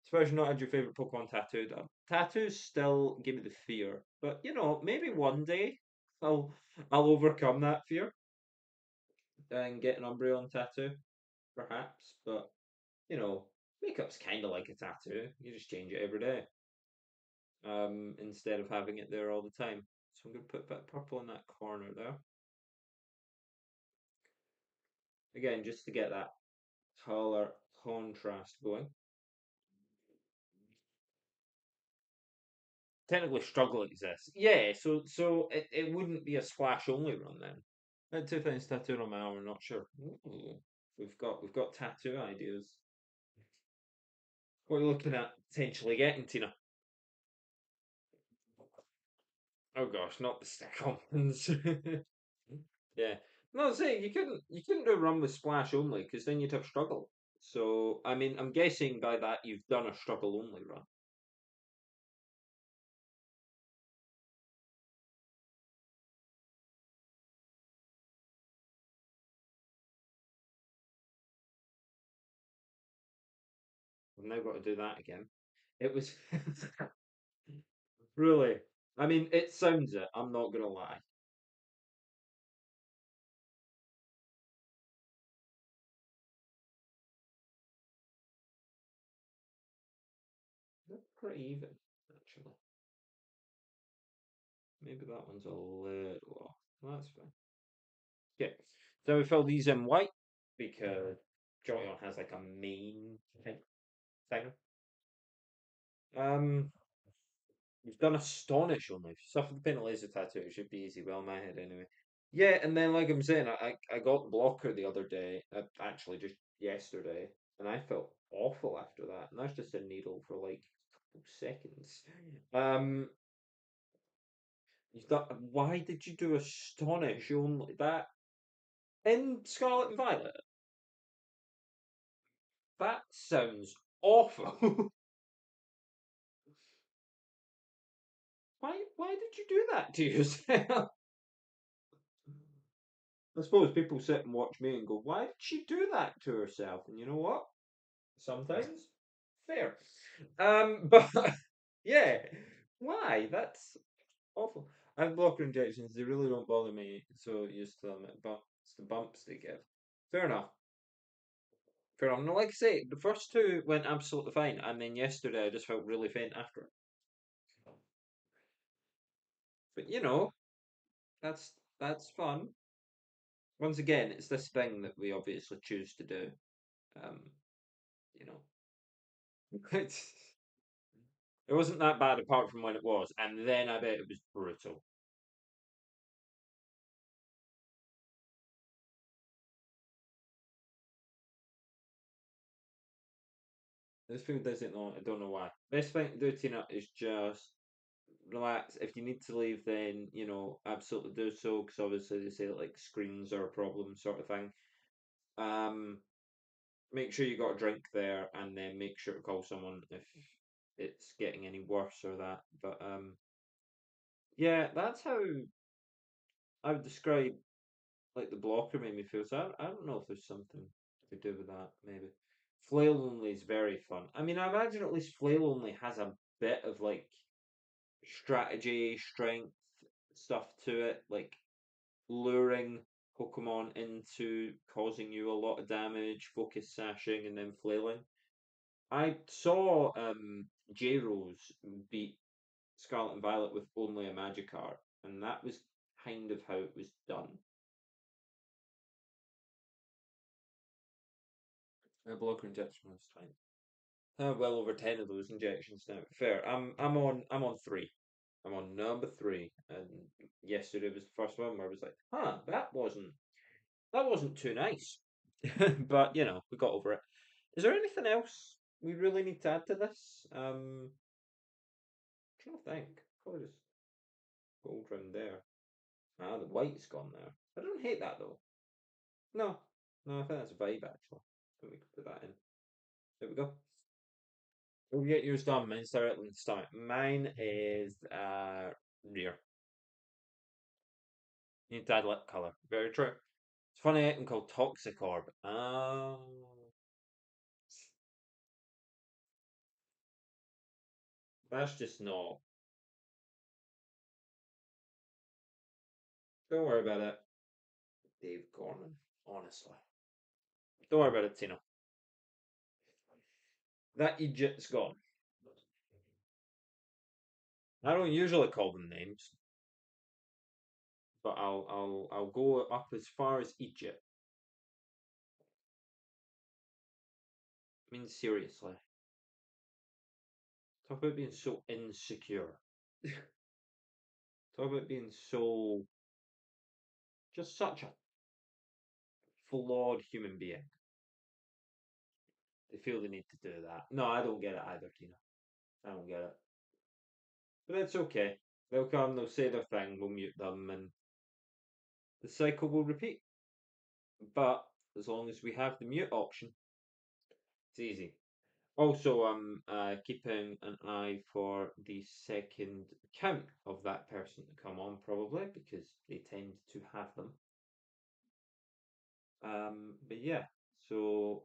Especially not had your favorite Pokemon tattoo done. Tattoos still give me the fear, but maybe one day I'll I'll overcome that fear and get an Umbreon tattoo, perhaps. But you know, makeup's kind of like a tattoo. You just change it every day, instead of having it there all the time. So I'm gonna put a bit of purple in that corner there. Again, just to get that color contrast going. Technically, struggle exists. Yeah, so it wouldn't be a splash only run then. I had two things tattooed on my arm. I'm not sure. Ooh, we've got tattoo ideas. What are you looking at potentially getting, Tina? Oh gosh, not the stick ones. Yeah. No, say you couldn't do a run with splash only because then you'd have struggle. So I mean, I'm guessing by that you've done a struggle only run. We've now got to do that again. It was really. I mean, it sounds it. I'm not gonna lie. They're pretty even, actually. Maybe that one's a little off. Well, that's fine. Okay, so we fill these in white because Jolteon has like a main type thing. Um, You've done Astonish only. If you suffer the pain of laser tattoo, it should be easy. Well, in my head anyway. Yeah, and then like I'm saying, I got blocker the other day, actually just yesterday, and I felt awful after that. And that's just a needle for like a couple seconds. Um, why did you do Astonish only? That in Scarlet and Violet? That sounds awful. Why did you do that to yourself? I suppose people sit and watch me and go, why did she do that to herself? And you know what? Sometimes fair. But yeah, why? That's awful. I have blocker injections, they really don't bother me, so used to them, but it's the bumps they give. Fair enough. Fair enough. No, like I say, the first two went absolutely fine, and then yesterday I just felt really faint after. But that's fun. Once again, it's this thing that we obviously choose to do. Um, you know, it's, it wasn't that bad apart from when it was, and then I bet it was brutal. This food doesn't know. I don't know why. Best thing to do, Tina, is just relax. If you need to leave, then absolutely do so. Because obviously they say that, like screens are a problem, sort of thing. Um, Make sure you got a drink there, and then make sure to call someone if it's getting any worse or that. But yeah, that's how I would describe like the blocker made me feel. So I don't know if there's something to do with that, maybe. Flail only is very fun. I mean, I imagine at least Flail only has a bit of like strategy, strength stuff to it, like luring Pokemon into causing you a lot of damage, focus sashing, and then flailing. I saw J Rose beat Scarlet and Violet with only a Magikarp, and that was kind of how it was done. A blocker injection was fine. Well over 10 of those injections now. Fair. I'm on three. I'm on number three, and yesterday was the first one where I was like, "Huh, that wasn't too nice," but we got over it. Is there anything else we really need to add to this? I'm trying to think. Probably just gold round there. Ah, the white's gone there. I don't hate that though. No, no, I think that's a vibe actually. I think we could put that in. There we go. We'll get yours done. Mine's directly in start. Mine is rear. You need to add lip colour. Very true. It's a funny item called Toxic Orb. That's just not. Don't worry about it. Dave Gorman. Honestly. Don't worry about it, Tina. That Egypt's gone. I don't usually call them names, but I'll go up as far as Egypt. I mean seriously. Talk about being so insecure. Talk about being so just such a flawed human being. They feel the need to do that. No, I don't get it either, Tina. I don't get it. But it's okay. They'll come, they'll say their thing, we'll mute them, and the cycle will repeat. But as long as we have the mute option, it's easy. Also, I'm keeping an eye for the second account of that person to come on, probably, because they tend to have them. But yeah, so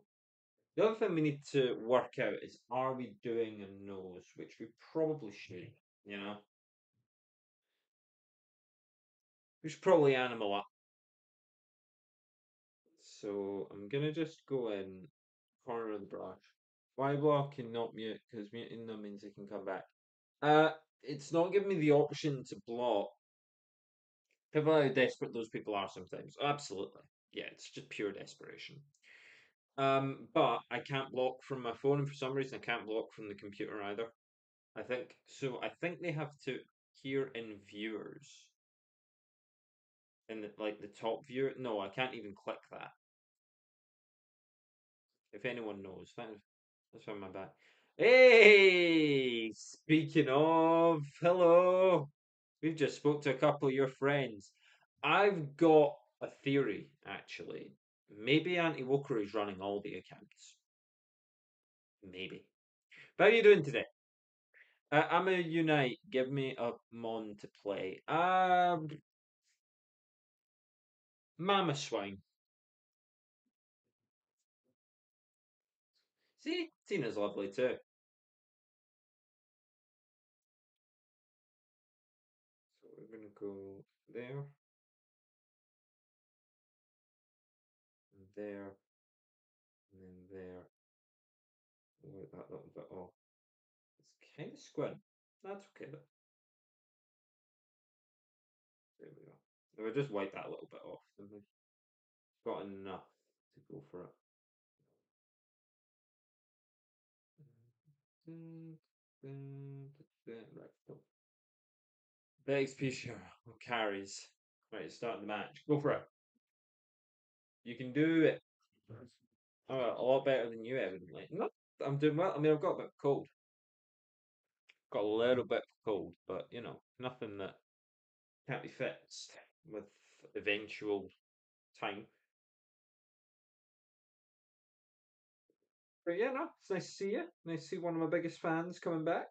the other thing we need to work out is, are we doing a nose, which we probably should, you know? We should probably animal up. So I'm gonna just go in corner of the brush. Why block and not mute? Because muting them means they can come back. It's not giving me the option to block. People how desperate those people are sometimes. Absolutely. Yeah, it's just pure desperation. But I can't block from my phone, and for some reason I can't block from the computer either. I think so. I think they have to here in viewers in the top viewer. No, I can't even click that. If anyone knows, that's on my back. Hey, speaking of, hello. We've just spoke to a couple of your friends. I've got a theory, actually. Maybe Auntie Woker is running all the accounts. Maybe. But how are you doing today? I'm a Unite. Give me a Mon to play. Mama Swine. See, Tina's lovely too. So we're gonna go there, and there, and then there. Work that little bit off. It's kind of squint. That's okay though. There we go. We'll just wipe that a little bit off. Then we've got enough to go for it. Right. Cool. Big XP share carries. Right, start the match. Go for it. You can do it. Oh, a lot better than you, evidently. No, I'm doing well. I mean, I've got a bit of cold. Got a little bit of cold, but nothing that can't be fixed with eventual time. But yeah, no, it's nice to see you. Nice to see one of my biggest fans coming back.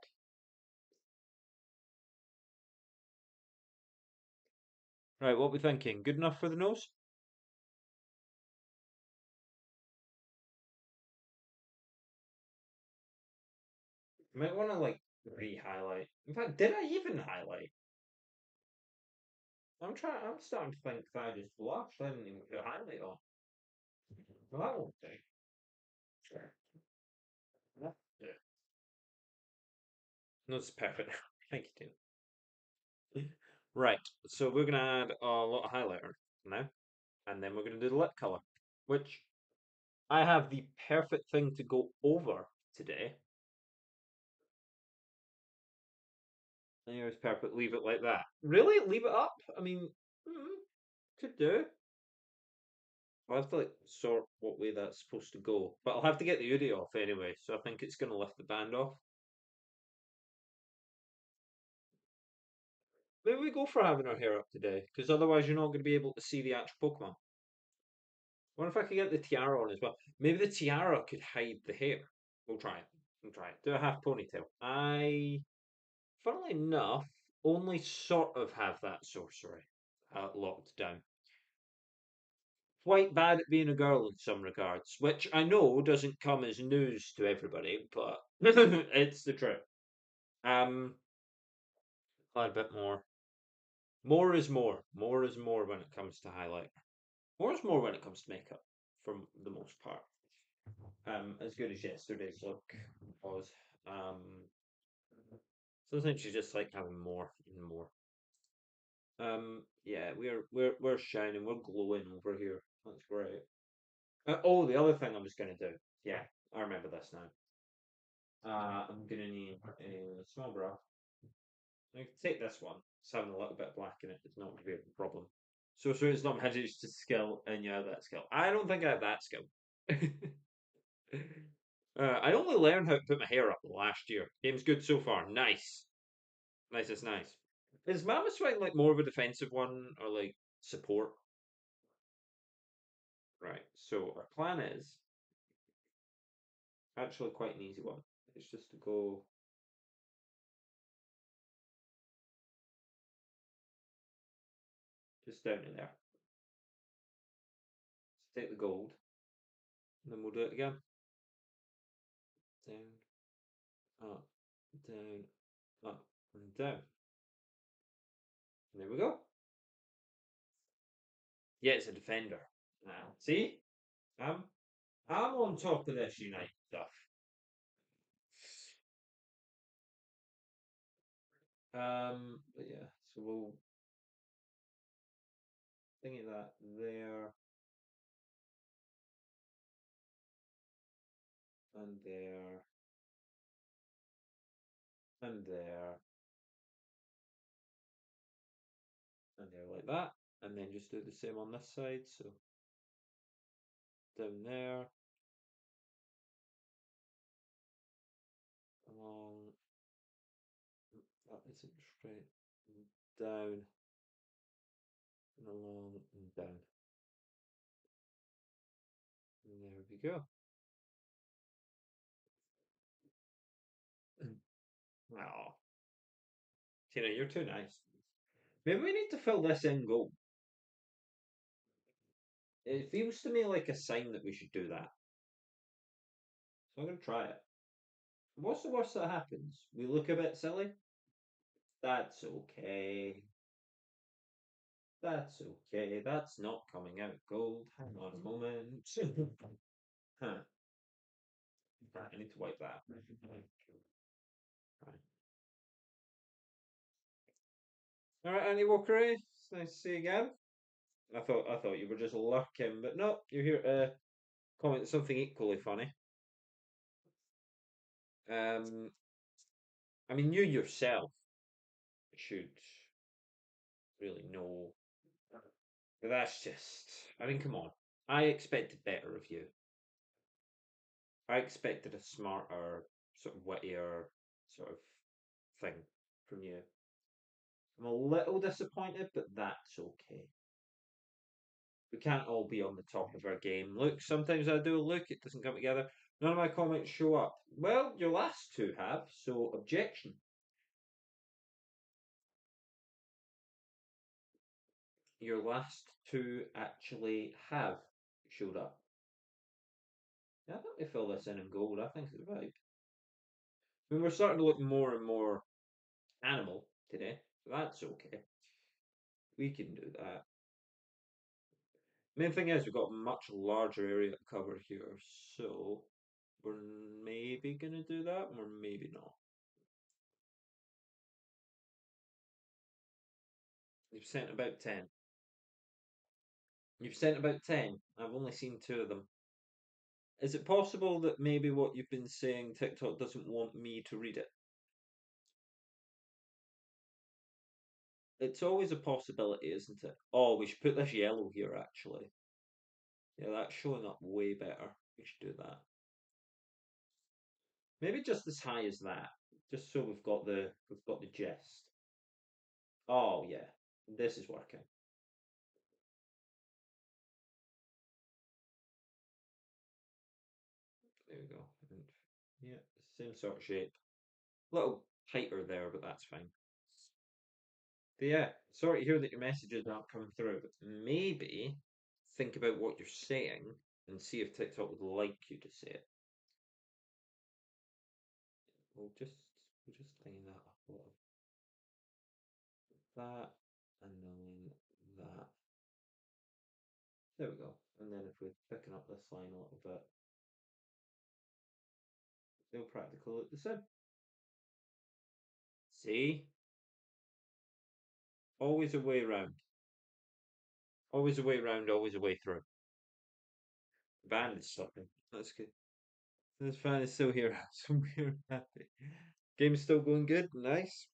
Right, what we thinking? Good enough for the nose? You might want to like re-highlight. In fact, did I even highlight? I'm starting to think that I just blushed. I didn't even put a highlight on. Well, that won't do. Sure. Yeah. No, it's perfect. Thank you, Tim. Right, so we're gonna add a lot of highlighter now, and then we're gonna do the lip color, which I have the perfect thing to go over today. Here's perfect. Leave it like that. Really? Leave it up? I mean, could do. I'll have to like sort what way that's supposed to go, but I'll have to get the hoodie off anyway. So I think it's gonna lift the band off. Maybe we go for having our hair up today, because otherwise you're not going to be able to see the actual Pokemon. I wonder if I could get the tiara on as well. Maybe the tiara could hide the hair. We'll try it. We'll try it. Do a half ponytail. Funnily enough, only sort of have that sorcery locked down. Quite bad at being a girl in some regards, which I know doesn't come as news to everybody, but it's the truth. A bit more. More is more. More is more when it comes to highlight. More is more when it comes to makeup, for the most part. As good as yesterday's look was. Sometimes you just like having more and more. Yeah, we're shining, we're glowing over here. That's great. Oh, the other thing I was gonna do. Yeah, I remember this now. I'm gonna need a small brush. I can take this one. It's having a little bit of black in it. It's not going to be a problem. So it's not managed to skill, and you have that skill. I don't think I have that skill. I only learned how to put my hair up last year. Game's good so far. Nice. Nice is nice. Is Mama Swing like more of a defensive one or like support? Right. So our plan is actually quite an easy one. It's just to go just down in there. So take the gold, and then we'll do it again. Down, up, down, up, and down. And there we go. Yeah, it's a defender. See? I'm I'm on top of this Unite stuff. But yeah, so we'll thingy that there and there and there and there like that. And then just do the same on this side. So down there, along, that isn't straight, down, and along, and down. And there we go. Oh, Tina, you're too nice. Maybe we need to fill this in gold. It feels to me like a sign that we should do that. So I'm going to try it. What's the worst that happens? We look a bit silly? That's okay. That's okay. That's not coming out gold. Hang on a moment. Huh. Right, I need to wipe that. Right. All right, Andy Walker. It's nice to see you again. I thought you were just lurking, but no, you're here to comment something equally funny. Um, I mean, you yourself should really know, but that's just. I mean, come on. I expected better of you. I expected a smarter, sort of wittier sort of thing from you. I'm a little disappointed, but that's okay. We can't all be on the top of our game. Look, sometimes I do a look, it doesn't come together. None of my comments show up. Well, your last two have, so objection. Your last two actually have showed up. Yeah, I think we fill this in gold. I think it's a vibe. I mean, we're starting to look more and more animal today. So that's okay. We can do that. Main thing is we've got a much larger area to cover here, so we're maybe gonna do that, or maybe not. You've sent about 10. You've sent about 10. I've only seen 2 of them. Is it possible that maybe what you've been saying TikTok doesn't want me to read it? It's always a possibility, isn't it? Oh, we should put this yellow here, actually. Yeah, that's showing up way better. We should do that. Maybe just as high as that, just so we've got the gist. Oh yeah, this is working. There we go. And yeah, same sort of shape. A little tighter there, but that's fine. But yeah, sorry to hear that your messages aren't coming through. But maybe think about what you're saying and see if TikTok would like you to say it. We'll just we'll just clean that up a little. That and then that. There we go. And then if we're picking up this line a little bit, they'll practically look the same. See? Always a way round. Always a way round, always a way through. The band is stopping. That's good. This fan is still here, so we're happy. Game's still going good. Nice.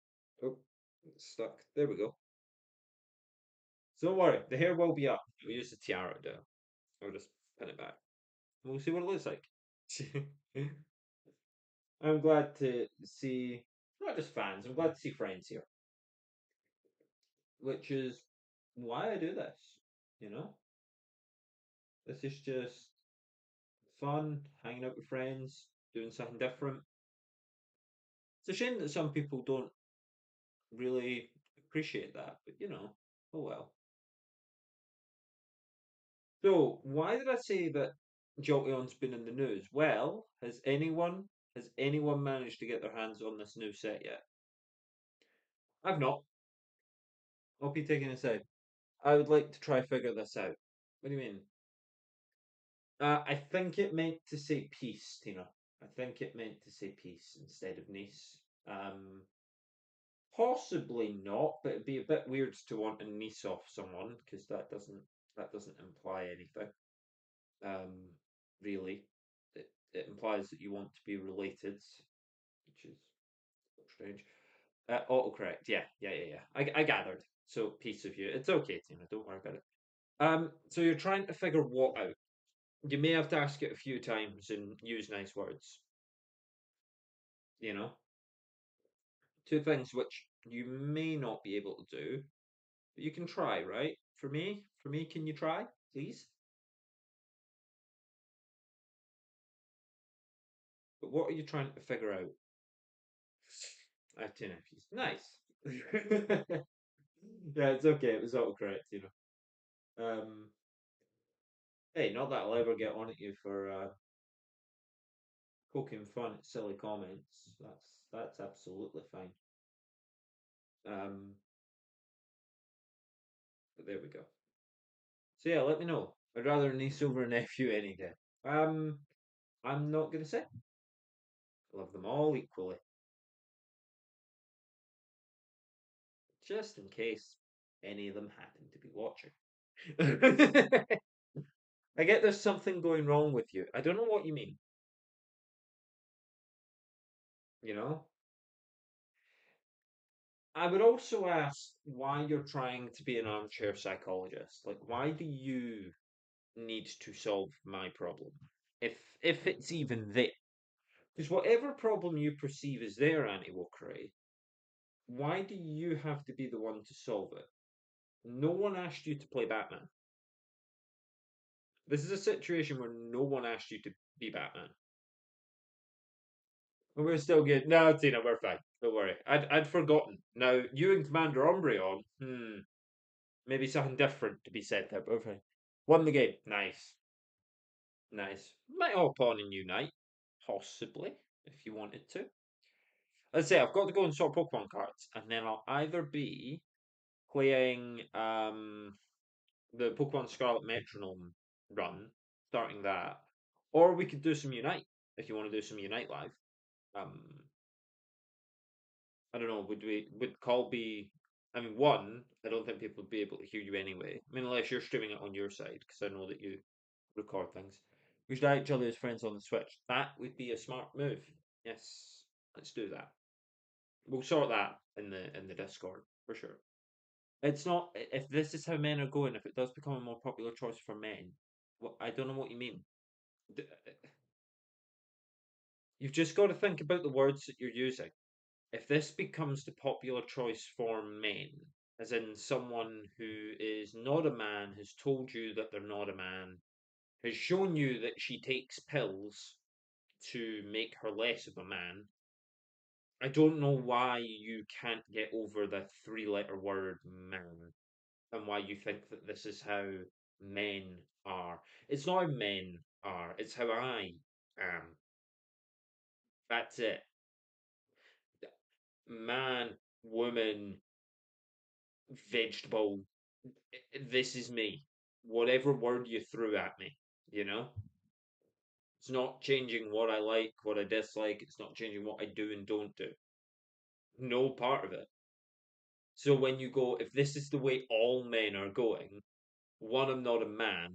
Oh, it's stuck. There we go. So don't worry, the hair will be up. We use the tiara down. I'll just pin it back. We'll see what it looks like. I'm glad to see not just fans, I'm glad to see friends here. Which is why I do this, you know? This is just fun, hanging out with friends, doing something different. It's a shame that some people don't really appreciate that, but oh well. So, why did I say that Jolteon's been in the news? Well, has anyone managed to get their hands on this new set yet? I've not. I'll be taking a side. I would like to try figure this out. What do you mean? I think it meant to say peace, Tina. I think it meant to say peace instead of niece. Possibly not, but it'd be a bit weird to want a niece off someone because that doesn't imply anything. Um, really, it implies that you want to be related, which is strange. Autocorrect, yeah, yeah, yeah, yeah. I gathered. So piece of you. It's okay, Tina. Don't worry about it. So you're trying to figure what out. You may have to ask it a few times and use nice words. You know, two things which you may not be able to do, but you can try, right? For me, can you try, please? But what are you trying to figure out? I have two nephews. Nice. Yeah, it's okay. It was autocorrect, hey, not that I'll ever get on at you for poking fun at silly comments. That's absolutely fine. Um, but there we go. So yeah, let me know. I'd rather a niece over a nephew any day. Um, I'm not gonna say. I love them all equally, just in case any of them happen to be watching. I get there's something going wrong with you. I don't know what you mean. You know, I would also ask why you're trying to be an armchair psychologist. Like, why do you need to solve my problem? If it's even there. Because whatever problem you perceive as there, Annie will create, why do you have to be the one to solve it? No one asked you to play Batman. This is a situation where no one asked you to be Batman. And we're still good. No, Tina, we're fine. Don't worry. I'd forgotten. Now, you and Commander Umbreon, maybe something different to be said there, but we're fine. Won the game. Nice. Nice. Might hop on a new night. Possibly, if you wanted to. Let's say I've got to go and sort Pokemon cards, and then I'll either be playing the Pokemon Scarlet Metronome run, starting that, or we could do some Unite if you want to do some Unite live. Um, I don't know. Would call be? I mean, one, I don't think people would be able to hear you anyway. I mean, unless you're streaming it on your side, because I know that you record things. We should add each other as friends on the Switch. That would be a smart move. Yes, let's do that. We'll sort that in the Discord for sure. It's not if this is how men are going. If it does become a more popular choice for men, what I don't know what you mean. You've just got to think about the words that you're using. If this becomes the popular choice for men, as in someone who is not a man has told you that they're not a man, has shown you that she takes pills to make her less of a man, I don't know why you can't get over the three-letter word man and why you think that this is how men are. It's not how men are, it's how I am. That's it. Man, woman, vegetable. This is me. Whatever word you threw at me, you know? It's not changing what I like, what I dislike. It's not changing what I do and don't do. No part of it. So when you go, if this is the way all men are going, one, I'm not a man.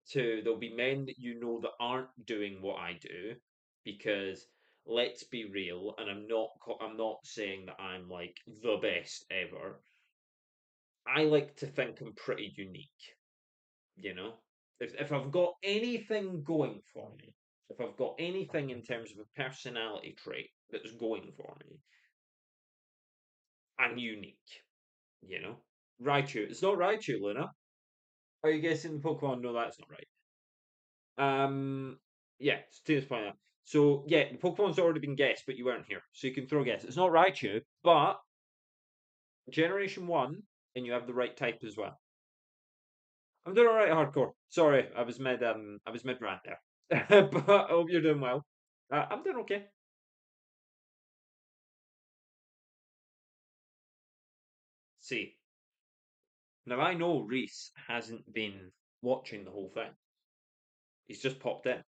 Two, there'll be men that you know that aren't doing what I do, because let's be real, and I'm not saying that I'm like the best ever. I like to think I'm pretty unique, you know? If I've got anything going for me, if I've got anything in terms of a personality trait that's going for me, I'm unique, you know? Raichu. It's not Raichu, Luna. Are you guessing the Pokemon? No, that's not right. Yeah, Steve's point out. So yeah, the Pokemon's already been guessed, but you weren't here, so you can throw a guess. It's not Raichu, but Generation One, and you have the right type as well. I'm doing all right, hardcore. Sorry, I was mid rant there, but I hope you're doing well. I'm doing okay. See, now I know Reese hasn't been watching the whole thing. He's just popped in,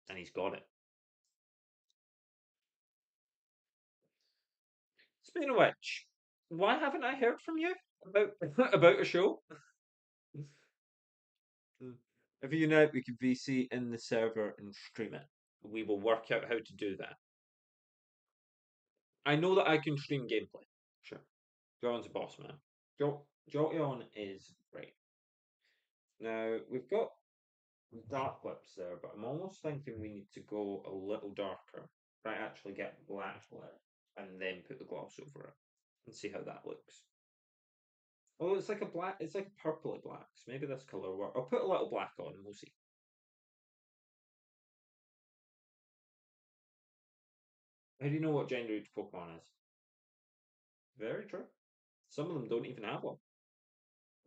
and he's got it. Speaking of which, why haven't I heard from you about about a show? If you unite, we can VC in the server and stream it. We will work out how to do that. I know that I can stream gameplay. Sure. John's a boss man. Jolteon is great. Now, we've got dark lips there, but I'm almost thinking we need to go a little darker. Right, actually get black lip and then put the gloss over it and see how that looks. Oh, it's like a black, it's like purpley black. So maybe this colour work. I'll put a little black on and we'll see. How do you know what gender each Pokemon is? Very true. Some of them don't even have one.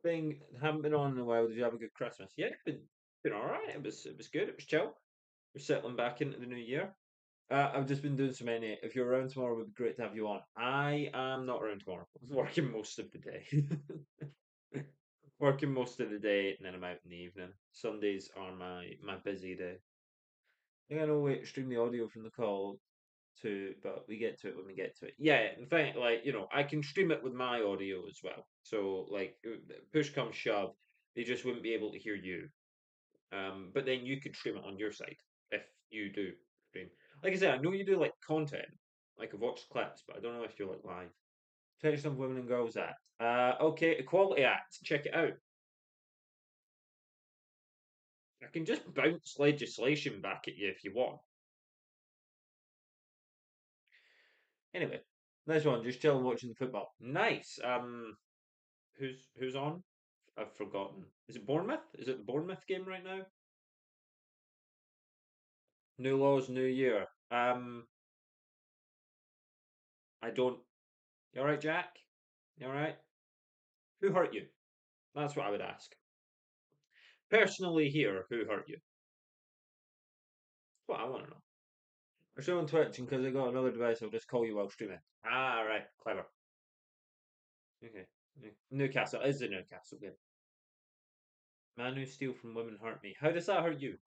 Thing haven't been on in a while. Did you have a good Christmas? Yeah, been all right. It was good. It was chill. We're settling back into the new year. I've just been doing so many. If you're around tomorrow, it would be great to have you on. I am not around tomorrow. I'm working most of the day. Working most of the day, and then I'm out in the evening. Sundays are my busy day. I think I know we stream the audio from the call too, but we get to it when we get to it. Yeah, in fact, like I can stream it with my audio as well. So like, push comes shove, they just wouldn't be able to hear you. But then you could stream it on your side if you do stream. Like I said, I know you do like content. Like I've watched clips, but I don't know if you're like live. Section of Women and Girls Act. Okay, Equality Act. Check it out. I can just bounce legislation back at you if you want. Anyway, next one. Just chilling watching the football. Nice. Who's on? I've forgotten. Is it Bournemouth? Is it the Bournemouth game right now? New laws, new year. I don't. You all right, Jack? You all right? Who hurt you? That's what I would ask. Personally, here, who hurt you? That's what I want to know. I'm still on Twitch, and because I got another device, I'll just call you while streaming. Ah, right, clever. Okay. Newcastle is the Newcastle game. Man who steal from women hurt me. How does that hurt you?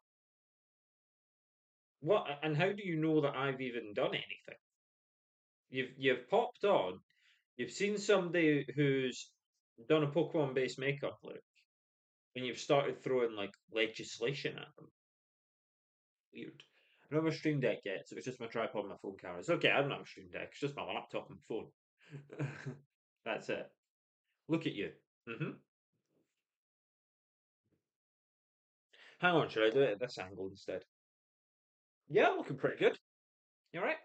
What? And how do you know that I've even done anything? You've popped on. You've seen somebody who's done a Pokemon based makeup look, and you've started throwing like legislation at them. Weird. I don't have a Stream Deck yet, so it's just my tripod and my phone camera. It's okay, I don't have a Stream Deck, it's just my laptop and phone. That's it. Look at you. Hang on, should I do it at this angle instead? Yeah, looking pretty good. You alright?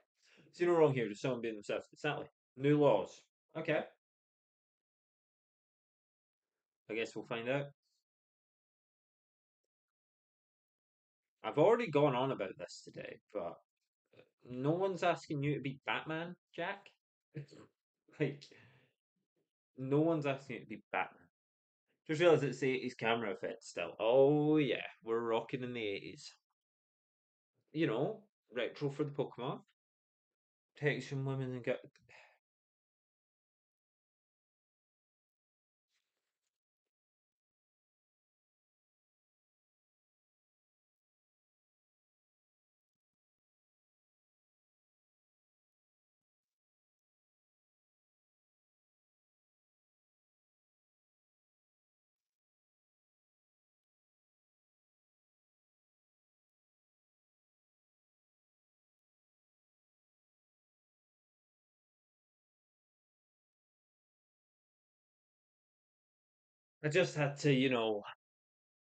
See no wrong here, just someone being themselves. Exactly. New laws. Okay. I guess we'll find out. I've already gone on about this today, but no one's asking you to be Batman, Jack. Like, no one's asking you to be Batman. Just realised it's the 80s camera effect still. Oh yeah, we're rocking in the 80s. You know, retro for the Pokemon. Takes some women and get. I just had to,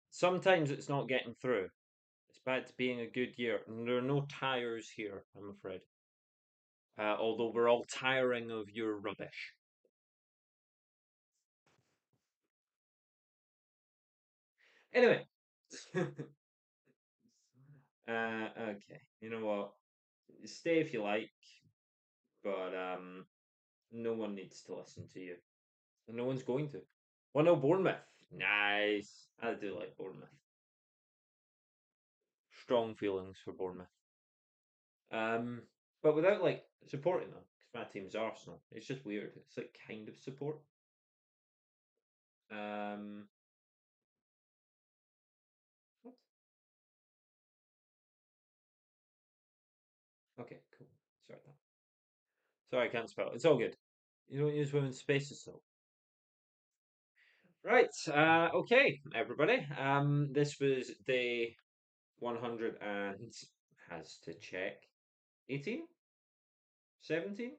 sometimes it's not getting through. It's back to being a good year. And there are no tires here, I'm afraid. Although we're all tiring of your rubbish. Anyway. Okay. You know what? Stay if you like, but no one needs to listen to you. And no one's going to. Well, no, Bournemouth. Nice. I do like Bournemouth. Strong feelings for Bournemouth. Um, but without like supporting them, because my team's Arsenal. It's just weird. It's like kind of support. Um, what? Okay, cool. Sorry, that. Sorry, I can't spell. It's all good. You don't use women's spaces, though. Right. Okay, everybody. This was day 100 and has to check 18, 17.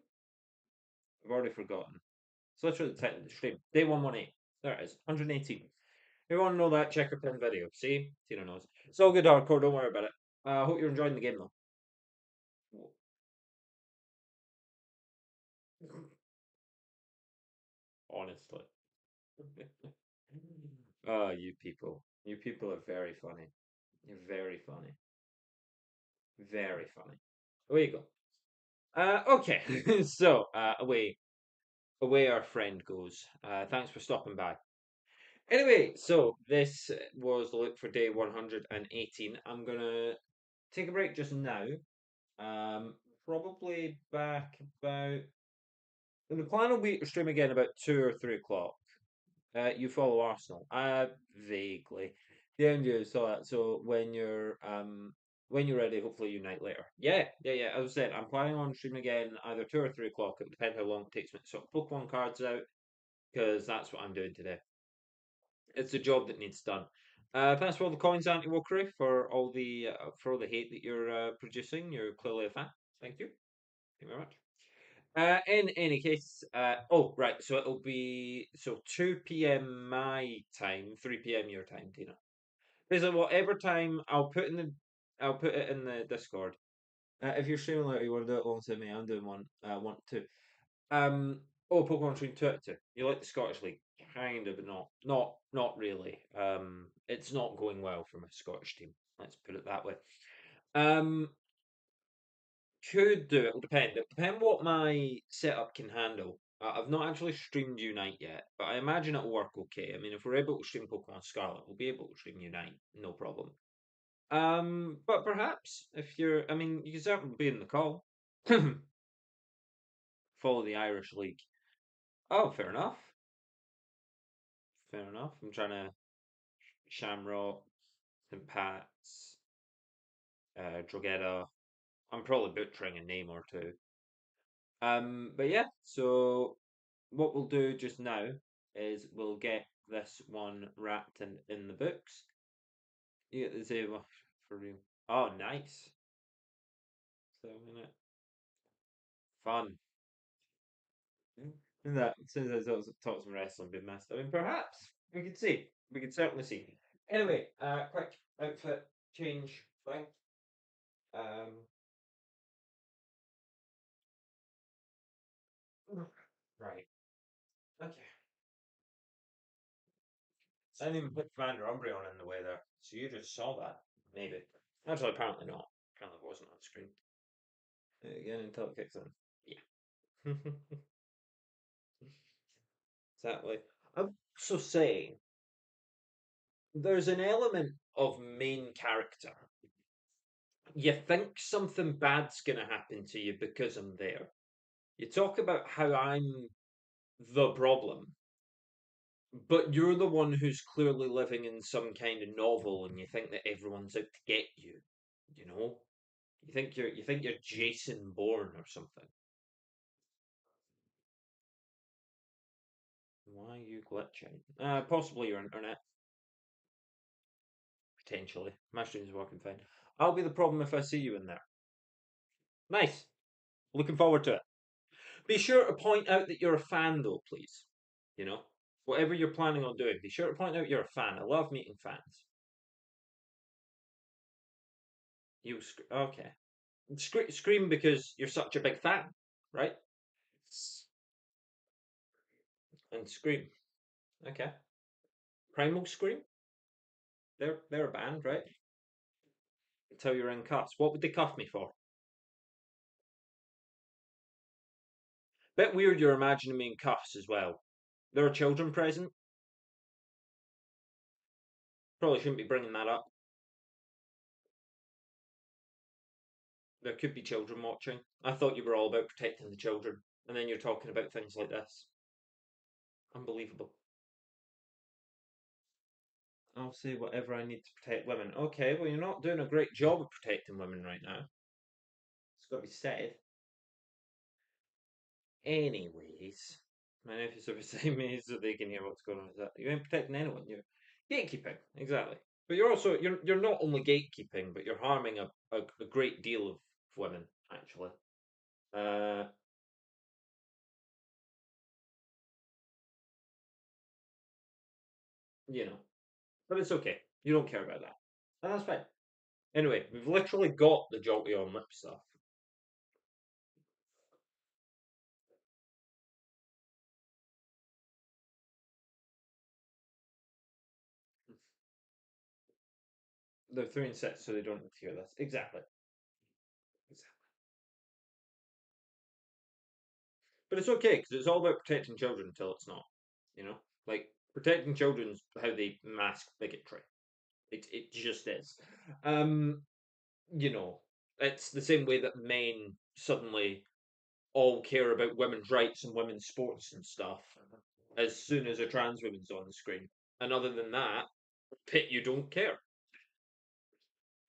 I've already forgotten. So let's read the title of the stream. Day 118. There it is. 118. If you want to know that, check our pin video. See? Tina knows. It's all good hardcore, don't worry about it. I hope you're enjoying the game though. Honestly. Oh, you people. You people are very funny. You're very funny. Very funny. Away you go. Okay. So, away our friend goes. Thanks for stopping by. Anyway, so this was the look for day 118. I'm gonna take a break just now. Probably back about. And the plan will be to stream again about 2 or 3 o'clock. You follow Arsenal? Vaguely. The end you saw that. So when you're ready, hopefully unite later. Yeah. As I said, I'm planning on streaming again either 2 or 3 o'clock. It will depend how long it takes me to sort Pokemon cards out, because that's what I'm doing today. It's a job that needs done. Thanks for all the coins, Anti Wokery, for all the hate that you're producing. You're clearly a fan. Thank you. Thank you very much. In any case, oh right, so it'll be 2 p.m. my time, 3 p.m. your time, Tina. Basically, whatever time I'll put it in the Discord. If you're streaming later, you want to do it alongside me. I'm doing one. Want to. Oh, Pokemon Stream 22. You like the Scottish League? Kind of, but not really. It's not going well for my Scottish team. Let's put it that way. Um, could do it. Will depend. It'll depend what my setup can handle. I've not actually streamed Unite yet, but I imagine it'll work okay. I mean, if we're able to stream Pokemon Scarlet, we'll be able to stream Unite, no problem. But perhaps if you're, I mean, you can certainly be in the call. Follow the Irish League. Oh, fair enough. Fair enough. I'm trying to Shamrock, St. Pat's, Drogheda. I'm probably butchering a name or two. But yeah, so what we'll do just now is we'll get this one wrapped in the books. You get the Zeva for real. Oh, nice. So, fun. And that, since I taught some wrestling, been missed. I mean, perhaps we could see. We could certainly see. Anyway, quick outfit change thing. Um, right. Okay. I didn't even put Commander Umbreon in the way there, so you just saw that. Maybe. Actually, apparently not. Apparently it wasn't on screen. Again, until it kicks in. Yeah. Exactly. I'm so saying there's an element of main character. You think something bad's gonna happen to you because I'm there. You talk about how I'm the problem, but you're the one who's clearly living in some kind of novel, and you think that everyone's out to get you. You know, you think you're Jason Bourne or something. Why are you glitching? Possibly your internet, potentially. My stream's working fine. I'll be the problem if I see you in there. Nice. Looking forward to it. Be sure to point out that you're a fan, though, please. You know, whatever you're planning on doing, be sure to point out you're a fan. I love meeting fans. Okay. Scream because you're such a big fan, right? And scream. Okay. Primal Scream. They're a band, right? Until you're in cuffs. What would they cuff me for? Bit weird. You're imagining me in cuffs as well. There are children present. Probably shouldn't be bringing that up. There could be children watching. I thought you were all about protecting the children, and then you're talking about things like this. Unbelievable. I'll say whatever I need to protect women. Okay, well, you're not doing a great job of protecting women right now. It's got to be said. Anyways, my nephews are beside me so they can hear what's going on. Is that you ain't protecting anyone? You're gatekeeping, exactly. But you're not only gatekeeping, but you're harming a great deal of women actually. Uh, you know, but it's okay. You don't care about that, and that's fine. Anyway, we've literally got the jolty on lip stuff. They're three and six, so they don't need to hear this. Exactly. Exactly. But it's okay because it's all about protecting children until it's not. You know, like protecting children's how they mask bigotry. It just is. Um, you know, it's the same way that men suddenly all care about women's rights and women's sports and stuff as soon as a trans woman's on the screen. And other than that, pit you don't care.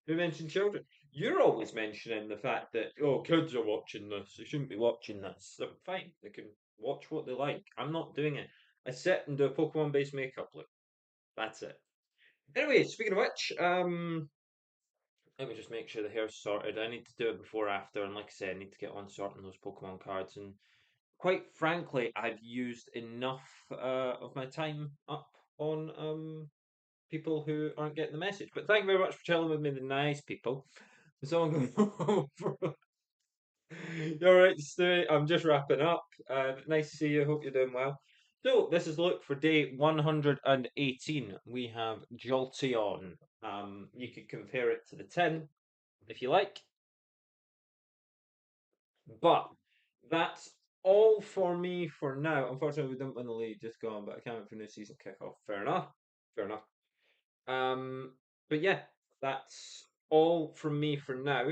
Who mentioned children? You're always mentioning the fact that kids are watching this. They shouldn't be watching this. So fine, they can watch what they like. I'm not doing it. I sit and do a Pokemon-based makeup look. That's it. Anyway, speaking of which, let me just make sure the hair's sorted. I need to do it before after, and like I said, I need to get on sorting those Pokemon cards. And quite frankly, I've used enough of my time up on people who aren't getting the message. But thank you very much for chilling with me, the nice people. So I'm going over. You're right, Stu. I'm just wrapping up. Nice to see you. Hope you're doing well. So this is look for day 118. We have Jolteon. You could compare it to the 10 if you like, but that's all for me for now. Unfortunately, we didn't win the league, just gone, but I can't wait for new season kickoff. Fair enough. Fair enough. Um, but yeah, that's all from me for now.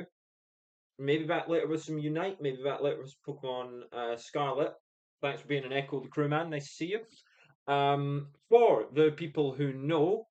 Maybe back later with some Unite, maybe back later with some Pokemon Scarlet. Thanks for being an Echo the Crewman. Nice to see you. For the people who know,